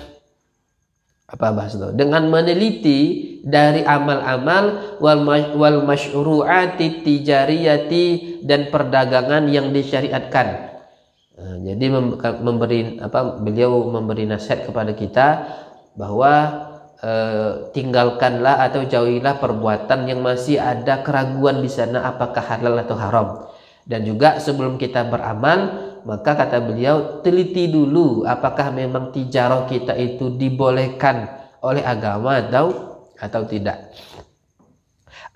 apa bahas itu? Dengan meneliti dari amal-amal, wal masyru'ati tijariyati, dan perdagangan yang disyariatkan. Jadi beliau memberi nasihat kepada kita bahwa tinggalkanlah atau jauhilah perbuatan yang masih ada keraguan di sana apakah halal atau haram. Dan juga sebelum kita beramal, maka kata beliau, teliti dulu apakah memang tijarah kita itu dibolehkan oleh agama atau tidak.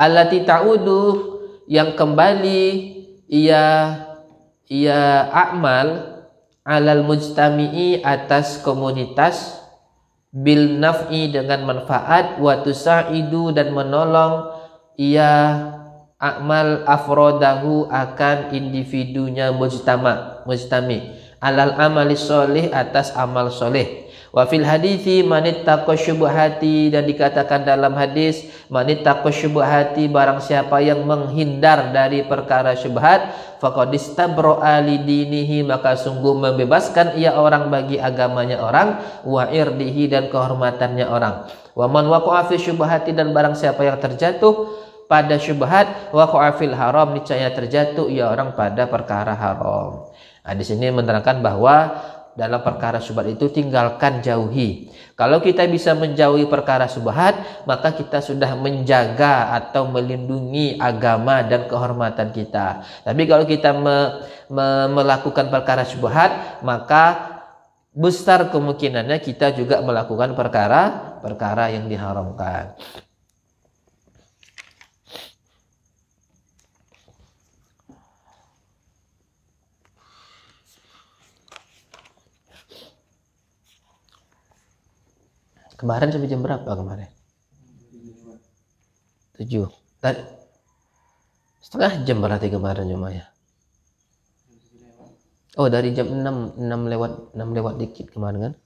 Allati ta'udu, yang kembali ia amal, alal mujtami'i, atas komunitas, bil naf'i, dengan manfaat, wa tusa'idu, dan menolong ia amal afrodahu, akan individunya mujtami, alal amali soleh, atas amal soleh. Wa fil hadithi manittaqo syubhati, dan dikatakan dalam hadis, manittaqo syubhati, barang siapa yang menghindar dari perkara syubhat, faqad istabro'a li dinihi, maka sungguh membebaskan ia orang bagi agamanya orang, wa irdihi, dan kehormatannya orang. Wa man waqa'a fi syubhati, dan barang siapa yang terjatuh pada syubhat, waqa'a fil haram, niscaya terjatuh ia orang pada perkara haram. Nah, di sini menerangkan bahwa dalam perkara syubhat itu tinggalkan, jauhi. Kalau kita bisa menjauhi perkara syubhat, maka kita sudah menjaga atau melindungi agama dan kehormatan kita. Tapi kalau kita melakukan perkara syubhat, maka besar kemungkinannya kita juga melakukan perkara yang diharamkan. Kemarin sampai jam berapa kemarin? 7. Tadi setengah jam berarti kemarin cuma ya. Oh, dari jam 6 lewat dikit kemarin kan?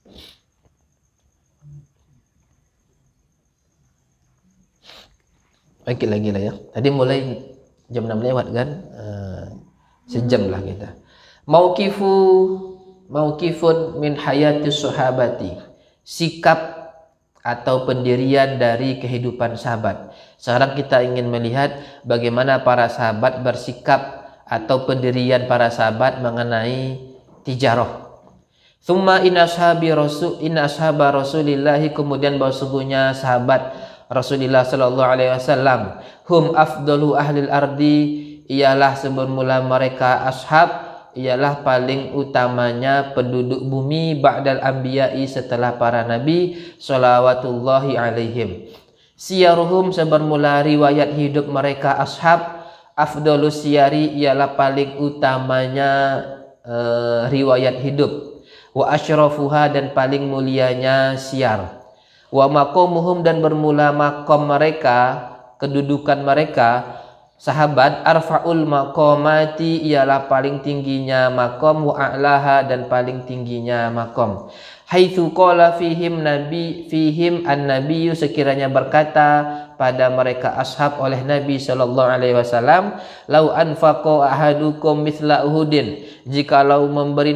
Dikit lagi lah ya. Tadi mulai jam 6 lewat kan? Sejam lah kita. Mauqifun min hayati sahabati. Sikap atau pendirian dari kehidupan sahabat. Sekarang kita ingin melihat bagaimana para sahabat bersikap atau pendirian para sahabat mengenai tijarah. Thumma in ashaba Rasulillahi, kemudian bahwasanya sahabat Rasulullah sallallahu alaihi wasallam, hum afdalu ahlil ardi, ialah semula mereka ashab, ialah paling utamanya penduduk bumi, ba'dal anbiya'i, setelah para nabi, sholawatullahi alaihim. Siyaruhum, sebermula riwayat hidup mereka ashab, afdalus siyari, ialah paling utamanya riwayat hidup, wa asyrafuha, dan paling mulianya siyar, wa maqamuhum, dan bermula makom mereka, kedudukan mereka sahabat, arfa'ul maqamati, ialah paling tingginya makom, wa a'laha, dan paling tingginya makom. Haitsu qala fihim an-nabiyyu, sekiranya berkata pada mereka ashab oleh Nabi sallallahu alaihi wasallam, lau anfaqa ahadukum mithla uhudin, jikalau memberi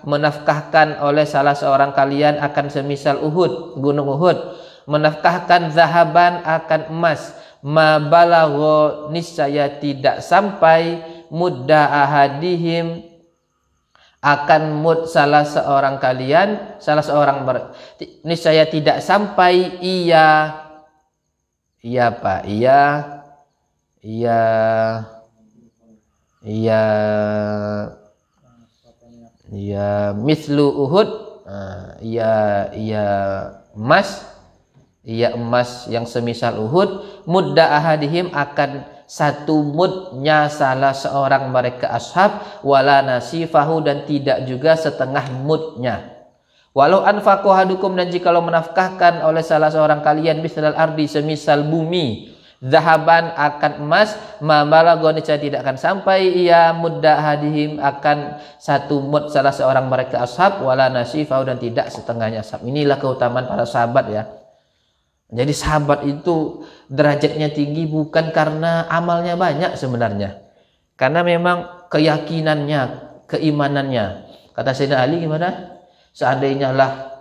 menafkahkan oleh salah seorang kalian akan semisal Uhud, gunung Uhud, menafkahkan zahaban, akan emas, ma balagho, niscaya tidak sampai, mudda ahadihim, akan mud salah seorang kalian, niscaya tidak sampai ia mislu Uhud, emas yang semisal Uhud, mudda ahadihim, akan satu mudnya salah seorang mereka ashab, wala nasifahu, dan tidak juga setengah mudnya. Walau anfaqu ahadukum, dan jikalau menafkahkan oleh salah seorang kalian mislal ardi, semisal bumi, zahaban akan emas, ma balagha, niscaya tidak akan sampai ia mudda hadihim akan satu mud salah seorang mereka ashab, wala nasifahu, dan tidak setengahnya ashab. Inilah keutamaan para sahabat ya. Jadi sahabat itu derajatnya tinggi bukan karena amalnya banyak sebenarnya, karena memang keyakinannya, keimanannya. Kata Sayyidina Ali gimana? Seandainya lah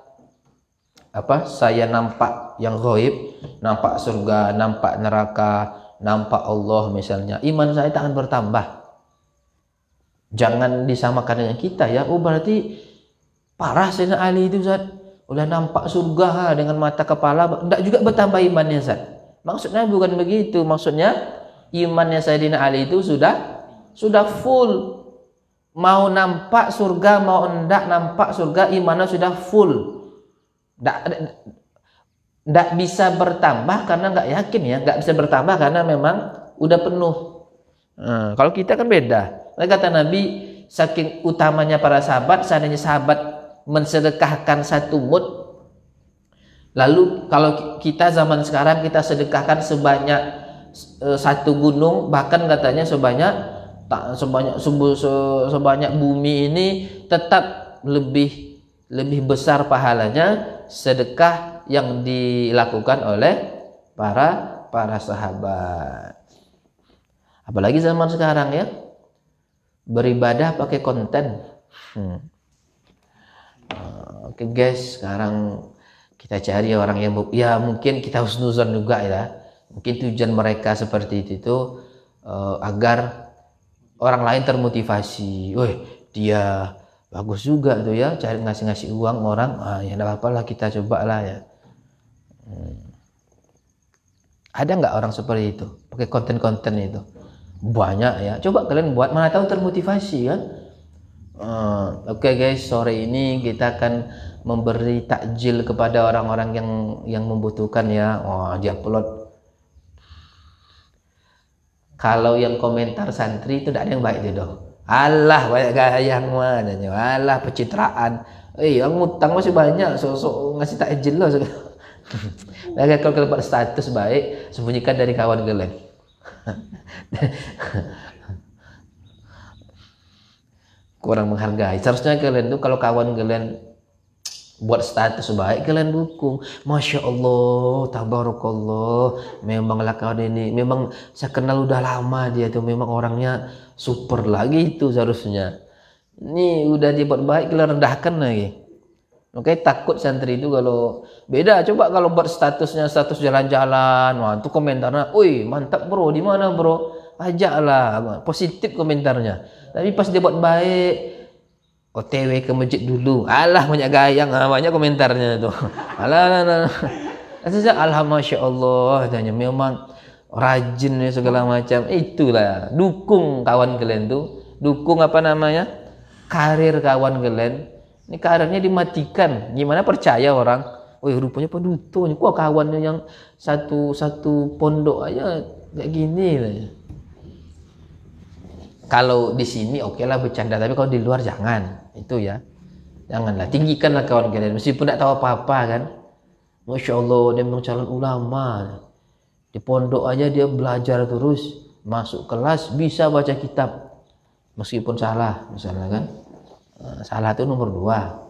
saya nampak yang ghaib, nampak surga, nampak neraka, nampak Allah misalnya, iman saya tak akan bertambah. Jangan disamakan dengan kita ya. Oh berarti parah Sayyidina Ali itu Ustaz. Udah nampak surga dengan mata kepala, tidak juga bertambah imannya Ustaz. Maksudnya bukan begitu. Maksudnya imannya Sayyidina Ali itu sudah full. Mau nampak surga, mau enggak nampak surga, imannya sudah full. Enggak bisa bertambah karena enggak yakin ya. Enggak bisa bertambah karena memang udah penuh. Kalau kita kan beda. Kata Nabi, saking utamanya para sahabat, seandainya sahabat mensedekahkan satu mud, lalu kalau kita zaman sekarang kita sedekahkan sebanyak satu gunung, bahkan katanya sebanyak bumi ini, tetap lebih besar pahalanya sedekah yang dilakukan oleh para sahabat. Apalagi zaman sekarang ya, beribadah pakai konten. Oke guys, sekarang kita cari orang yang ya mungkin kita husnuzon juga ya. Mungkin tujuan mereka seperti itu agar orang lain termotivasi. Wih, dia bagus juga tuh ya, cari ngasih uang orang. Ya enggak apa-apa lah, kita coba lah ya. Ada nggak orang seperti itu? Pakai konten-konten itu. Banyak ya. Coba kalian buat, mana tahu termotivasi kan? Oke guys, sore ini kita akan memberi takjil kepada orang-orang yang membutuhkan ya. Dia upload. Kalau yang komentar santri itu tidak ada yang baik itu dong. Allah banyak gayang mananya. Allah pencitraan. Yang ngutang masih banyak. Sosok ngasih takjil loh. Kalau dapat status baik, sembunyikan dari kawan kalian. Kurang menghargai. Seharusnya kalian tuh kalau kawan kalian buat status baik, kalian dukung. Masya Allah, tabarakallah, memanglah kawan ini, memang saya kenal udah lama, dia tuh memang orangnya super lagi itu seharusnya. Ini udah dibuat baik, kalian rendahkan lagi. Oke, takut santri itu kalau beda. Coba kalau buat statusnya status jalan-jalan, wah itu komentarnya, "Wih, mantap bro, di mana bro?" Ajaklah, positif komentarnya. Tapi pas dia buat baik, OTW ke masjid dulu, alah banyak gayang, banyak komentarnya tuh. Alah. Alhamdulillah, masya Allah, tanya memang rajin ya segala macam. Itulah, dukung kawan kalian tuh, dukung apa namanya, karir kawan kalian. Ini karirnya dimatikan, gimana percaya orang? Wih rupanya pedutunya, kok kawannya yang satu pondok aja kayak gini lah. Kalau di sini oke lah bercanda, tapi kalau di luar jangan, itu ya, janganlah, tinggikanlah kawan kalian meskipun tidak tahu apa-apa kan. Masya Allah, dia memang calon ulama, di pondok aja dia belajar terus, masuk kelas bisa baca kitab meskipun salah misalnya kan. Salah itu nomor 2.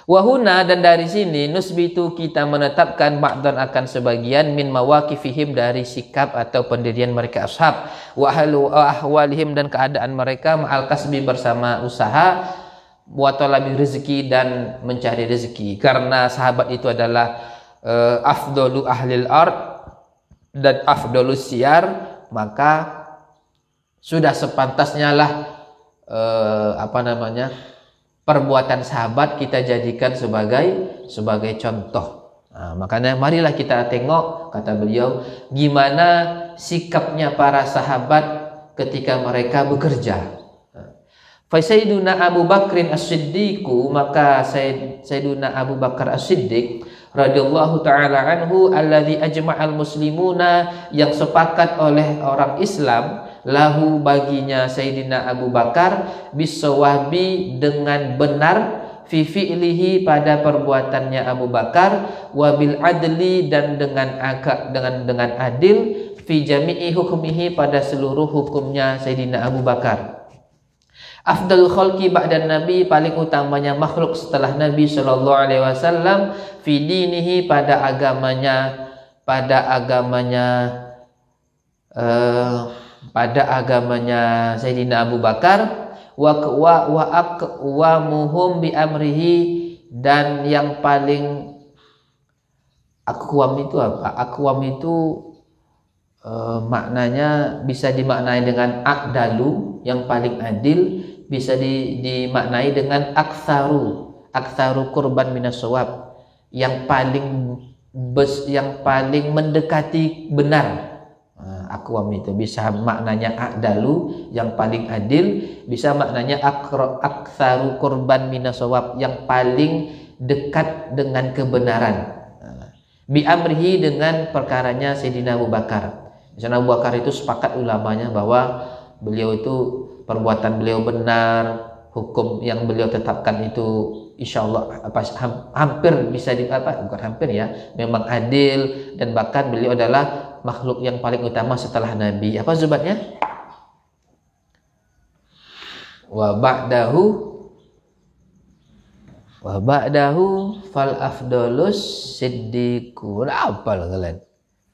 Wahuna, dan dari sini nusbitu kita menetapkan ba'dan akan sebagian min mawaqifihim dari sikap atau pendirian mereka ashab, wa ahwalihim dan keadaan mereka, ma'al kasbi bersama usaha, wa talabi rezeki dan mencari rezeki. Karena sahabat itu adalah afdalu ahlil ard dan afdalus siyar, maka sudah sepantasnya lah perbuatan sahabat kita jadikan sebagai contoh. Makanya marilah kita tengok, kata beliau, gimana sikapnya para sahabat ketika mereka bekerja. Sayyiduna Abu Bakrin As-Siddiq, maka Sayyiduna Abu Bakar As-Siddiq radhiyallahu taala anhu alladzi ajma'al muslimuna, yang sepakat oleh orang Islam, lahu baginya Sayyidina Abu Bakar, bisawahbi dengan benar, fi fi'lihi pada perbuatannya Abu Bakar, wabil adli dan dengan adil, fi jami'i hukmihi pada seluruh hukumnya Sayyidina Abu Bakar. Afdal khalqi ba'dan nabi, paling utamanya makhluk setelah Nabi sallallahu alaihi wasallam, fi dinihi pada agamanya Sayyidina Abu Bakar, wa aqwamuhum bi amrihi, dan yang paling aqwam itu apa? Aqwam itu maknanya bisa dimaknai dengan aqdalu, yang paling adil, bisa dimaknai dengan aktsaru qurban minas shawab, yang paling mendekati benar. Aqwam itu bisa maknanya aqdalu, yang paling adil, bisa maknanya aktsaru qurban minas shawab, yang paling dekat dengan kebenaran. Bi amrihi, dengan perkaranya Sayyidina Abu Bakar. Sayyidina Abu Bakar itu sepakat ulamanya bahwa beliau itu perbuatan beliau benar, hukum yang beliau tetapkan itu insyaallah hampir bisa bukan hampir ya, memang adil, dan bahkan beliau adalah makhluk yang paling utama setelah Nabi. Apa zubatnya? Wa ba'dahu fal afdalus siddiqu. Apa lah kalian?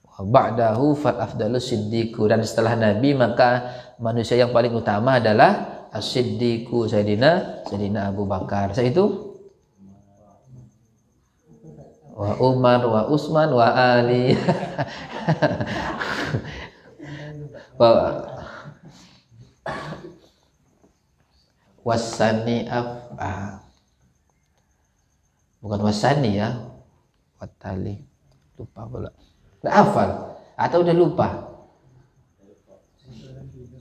Wa ba'dahu fal afdalus siddiqu, dan setelah Nabi maka manusia yang paling utama adalah as-siddiqu, Sayyidina Abu Bakar. Saya itu wa Umar wa Utsman wa Ali wasani bukan wasani ya, watali, lupa pula, nggak hafal atau udah lupa,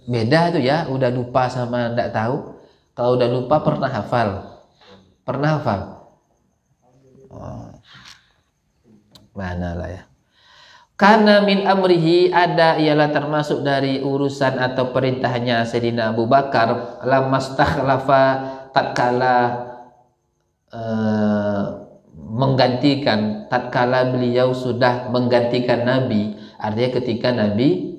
beda tuh ya, udah lupa sama nggak tahu. Kalau udah lupa pernah hafal, mana lah ya. Karena min amrihi, ada ialah termasuk dari urusan atau perintahnya Sayyidina Abu Bakar, lamastakhlafa, tatkala menggantikan, tatkala beliau sudah menggantikan Nabi, artinya ketika Nabi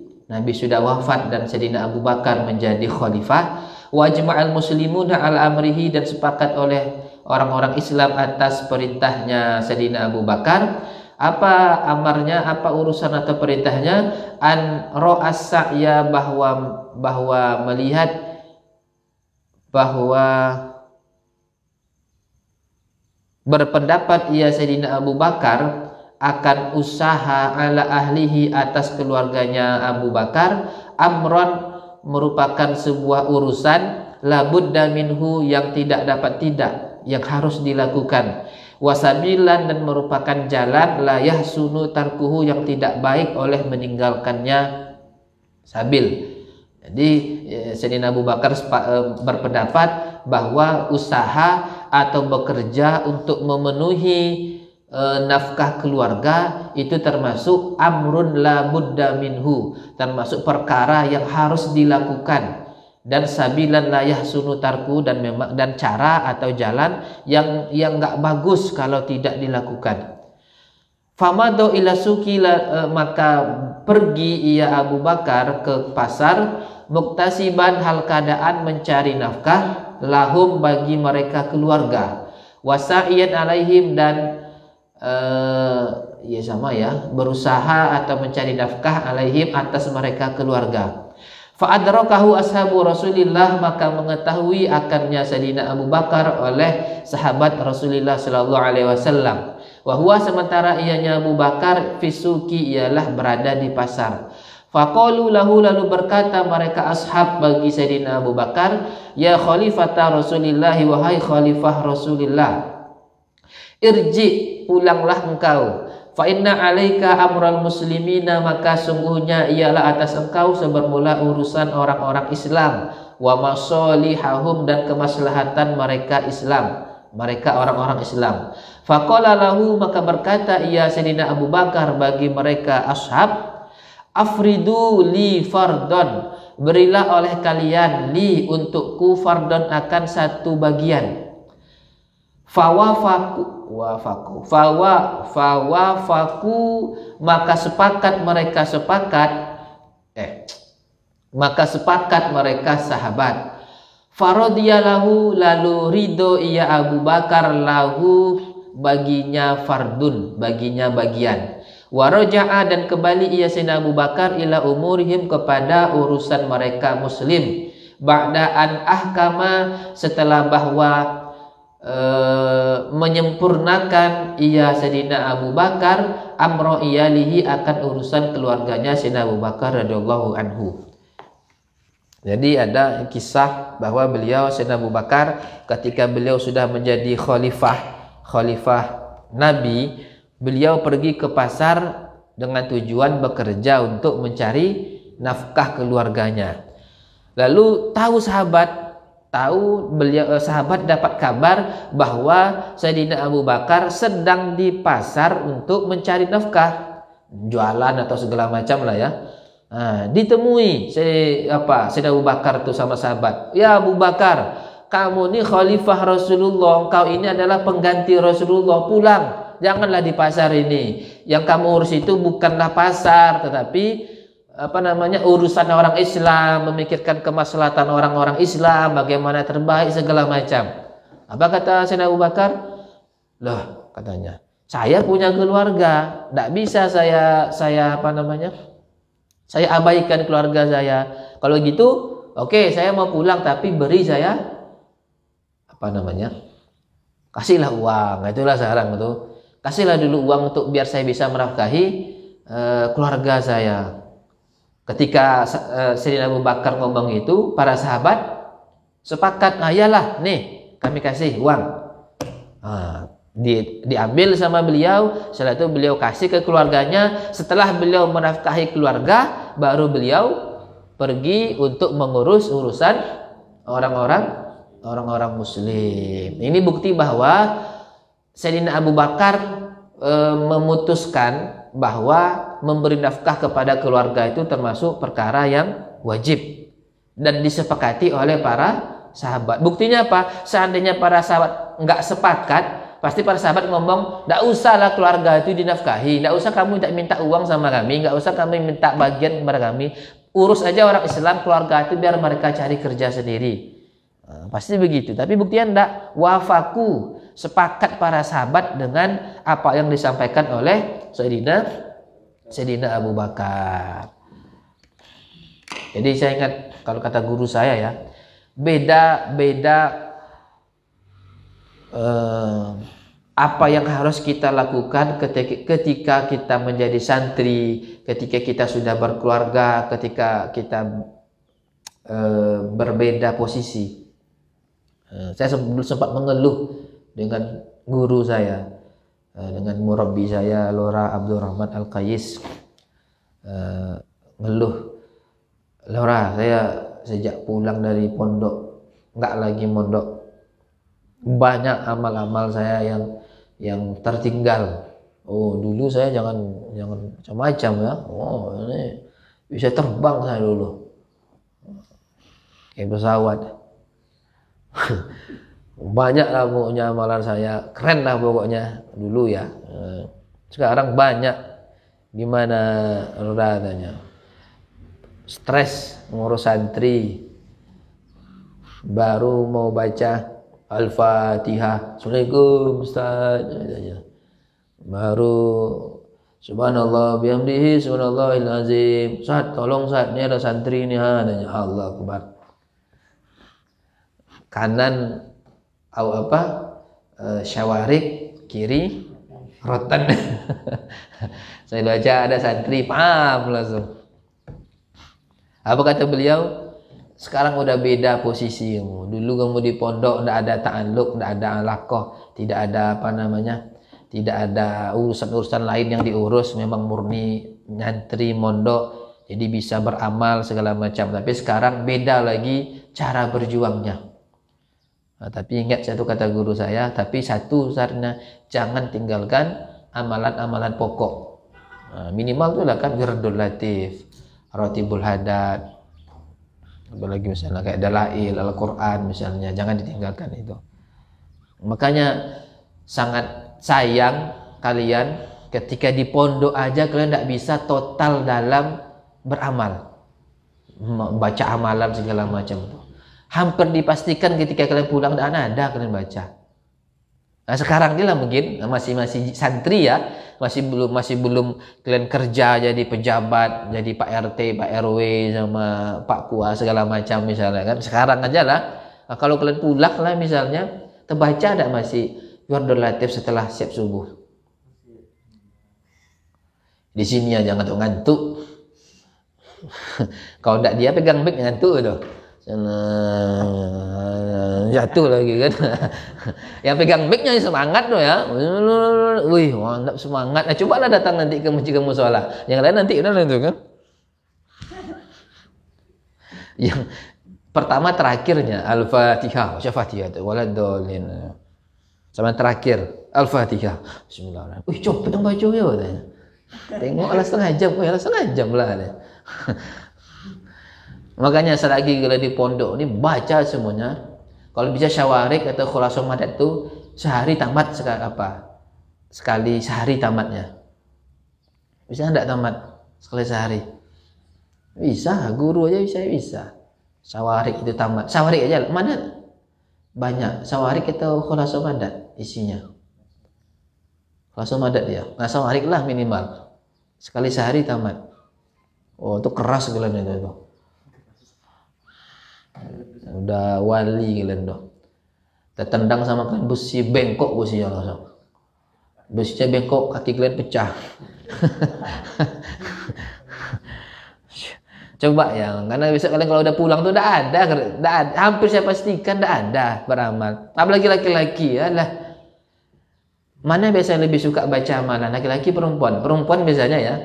sudah wafat dan Sayyidina Abu Bakar menjadi khalifah, wajma'al muslimuna ala amrihi, dan sepakat oleh orang-orang Islam atas perintahnya Sayyidina Abu Bakar. Apa amarnya, apa urusan atau perintahnya? An ra'as sa'ya, bahwa melihat bahwa berpendapat ia Sayyidina Abu Bakar akan usaha ala ahlihi, atas keluarganya Abu Bakar, amron, merupakan sebuah urusan, la budda minhu, yang tidak dapat tidak, yang harus dilakukan, wasabilan, dan merupakan jalan, la yahsunu tarkuhu, yang tidak baik oleh meninggalkannya, sabil. Jadi Sayyidina Abu Bakar berpendapat bahwa usaha atau bekerja untuk memenuhi nafkah keluarga itu termasuk amrun la budda minhu, termasuk perkara yang harus dilakukan, dan sabilan la yahsunu tarku, dan cara atau jalan yang enggak bagus kalau tidak dilakukan. Famado ila suki, maka pergi ia Abu Bakar ke pasar, muktasiban, hal keadaan mencari nafkah, lahum, bagi mereka keluarga, wasa'iyan alaihim, dan ya sama ya, berusaha atau mencari nafkah alaihim, atas mereka keluarga. Fa'adrakahu ashabu Rasulillah, maka mengetahui akannya Sayyidina Abu Bakar oleh sahabat Rasulullah sallallahu alaihi wasallam. Wa huwa, sementara ianya Abu Bakar, fisuki, ialah berada di pasar. Faqalu lahu, lalu berkata mereka ashab bagi Sayyidina Abu Bakar, ya khalifata Rasulillah, wahai khalifah Rasulillah, irji, pulanglah engkau, fa inna alaika amral muslimina, maka sungguhnya ialah atas engkau sebermula urusan orang-orang Islam, wa masolihahum, dan kemaslahatan mereka Islam. mereka orang-orang Islam. Faqala lahu, maka berkata ia Sayyidina Abu Bakar bagi mereka ashab, afridu li fardon, berilah oleh kalian li untukku fardon akan satu bagian. Fawafaku maka sepakat mereka sahabat. Faradiyalahu, lalu ridho ia Abu Bakar lahu baginya fardun, baginya bagian. Waraja'a, dan kembali ia Sayyidina Abu Bakar ila umurihim, kepada urusan mereka muslim. Ba'daan ahkama, setelah bahwa menyempurnakan ia Sayyidina Abu Bakar amro iyalihi, akan urusan keluarganya Sayyidina Abu Bakar radhiyallahu anhu. Jadi ada kisah bahwa beliau Sayyidina Abu Bakar ketika beliau sudah menjadi khalifah Nabi, beliau pergi ke pasar dengan tujuan bekerja untuk mencari nafkah keluarganya. Lalu sahabat dapat kabar bahwa Sayyidina Abu Bakar sedang di pasar untuk mencari nafkah, jualan atau segala macam lah ya. Ditemui Sayyidina Abu Bakar tuh sama sahabat. Ya Abu Bakar, kamu ini khalifah Rasulullah, engkau ini adalah pengganti Rasulullah, pulang, janganlah di pasar ini. Yang kamu urus itu bukanlah pasar, tetapi urusan orang Islam, memikirkan kemaslahatan orang-orang Islam, bagaimana terbaik segala macam. Apa kata Sayyidina Abu Bakar? Loh, katanya, saya punya keluarga, tidak bisa saya abaikan keluarga saya. Kalau gitu, oke, saya mau pulang, tapi beri saya kasihlah uang. Itulah sekarang itu, kasihlah dulu uang untuk biar saya bisa menafkahi keluarga saya. Ketika Sayyidina Abu Bakar ngomong itu, para sahabat sepakat, ayalah nih kami kasih uang. Diambil sama beliau. Setelah itu beliau kasih ke keluarganya. Setelah beliau menafkahi keluarga, baru beliau pergi untuk mengurus urusan orang-orang muslim. Ini bukti bahwa Sayyidina Abu Bakar memutuskan bahwa memberi nafkah kepada keluarga itu termasuk perkara yang wajib dan disepakati oleh para sahabat. Buktinya apa? Seandainya para sahabat nggak sepakat, pasti para sahabat ngomong, tidak usahlah keluarga itu dinafkahi, tidak usah kamu minta uang sama kami, nggak usah kami minta bagian kepada kami, urus aja orang Islam, keluarga itu biar mereka cari kerja sendiri. Pasti begitu. Tapi buktinya tidak, wafaku, sepakat para sahabat dengan apa yang disampaikan oleh Sayyidina Abu Bakar. Jadi saya ingat, kalau kata guru saya ya, beda apa yang harus kita lakukan ketika kita menjadi santri, ketika kita sudah berkeluarga, ketika kita berbeda posisi. Saya sempat mengeluh dengan guru saya, dengan murabbi saya Lora Abdurrahman Al-Qais. Ngeluh, Lora, saya sejak pulang dari pondok, nggak lagi mondok, banyak amal-amal saya yang tertinggal. Oh, dulu saya jangan macam-macam ya. Oh, ini bisa terbang saya dulu, kayak pesawat. Banyak lah pokoknya amalan saya, keren lah pokoknya dulu ya. Sekarang banyak, gimana katanya, stres ngurus santri, baru mau baca Al-Fatihah, Assalamualaikum Ustaz, baru subhanallah bihamdihi subhanallahil azim, Ustaz tolong Ustaz, ini ada santri ini, adanya Allah Akbar. Kanan syawarik, kiri rotan. Saya baca ada santri, paham langsung. Apa kata beliau? Sekarang udah beda posisi kamu. Dulu kamu di pondok tidak ada ta'alluq, tidak ada alaqah, tidak ada tidak ada urusan-urusan lain yang diurus, memang murni nyantri mondok, jadi bisa beramal segala macam. Tapi sekarang beda lagi cara berjuangnya. Nah, tapi ingat satu kata guru saya, tapi satu syaratnya jangan tinggalkan amalan-amalan pokok. Nah, minimal itu lah kan wirdul latif, rotibul hadat, apalagi misalnya kayak dalail, Al-Quran misalnya, jangan ditinggalkan itu. Makanya sangat sayang kalian ketika di pondok aja kalian tidak bisa total dalam beramal, baca amalan segala macam itu. Hampir dipastikan ketika kalian pulang tidak ada kalian baca. Nah sekarang ini lah mungkin masih santri ya, masih belum kalian kerja jadi pejabat, jadi Pak RT, Pak RW sama Pak Kua segala macam misalnya kan. Sekarang aja lah. Nah, kalau kalian pulang lah misalnya, terbaca tidak masih wirdul latif setelah siap subuh. Di sini aja ngantuk-ngantuk. Kalau tidak dia pegang mic ngantuk tuh. Jatuh lagi kan. Yang pegang mic-nya semangat tuh ya. Wih, mantap semangat. Nah, cobalah datang nanti ke masjid mushola. Yang lain nanti udah itu kan. Yang pertama terakhirnya Al-Fatihah. Baca Fatihah itu waladhdallin. Sama terakhir Al-Fatihah. Bismillahirrahmanirrahim. Wih, cepet yang baca ya katanya. Tengok lah setengah jam lah. Makanya selagi kalau di pondok ini baca semuanya. Kalau bisa syawarik atau khulasul madat itu sehari tamat sekali sehari tamatnya. Bisa enggak tamat sekali sehari? Bisa, guru aja bisa. Syawarik itu tamat. Syawarik aja mana banyak syawarik atau khulasul madat isinya. Khulasul madat ya. Nah, syawarik lah minimal. Sekali sehari tamat. Oh, itu keras kalian itu. Udah wali kalian tuh. Tertendang sama kalian besi bengkok besinya langsung. Besinya bengkok, kaki kalian pecah. Coba ya, karena besok kalian kalau udah pulang tuh udah ada, hampir saya pastikan udah ada beramal. Apalagi laki-laki ya lah. Mana biasanya lebih suka baca amalan, laki-laki perempuan? Perempuan biasanya ya.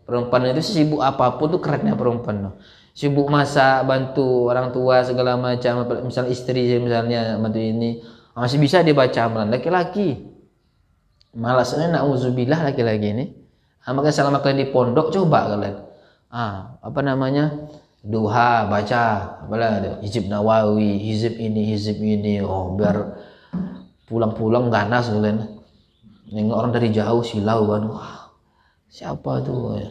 Perempuan itu sibuk apapun tuh kerennya perempuan tuh. Sibuk masak, bantu orang tua segala macam, misalnya istri misalnya bantu ini, masih bisa dia baca amalan. Laki-laki malasnya na'udzubillah laki-laki ini. Maka selama kalian di pondok coba kalian apa namanya duha baca apalah hizib Nawawi, hizib ini, oh biar pulang-pulang ganas kalian. Nengok orang dari jauh silau kan, wah siapa tuh ya.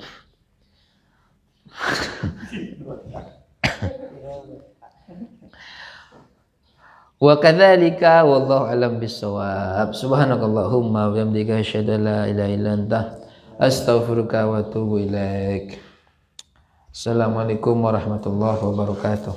Wa kadzalika wallahu alam bissawab. Subhanakallahumma wa bihamdika asyhadu an la ilaha illa anta astaghfiruka wa atubu ilaik. Assalamualaikum warahmatullahi wabarakatuh.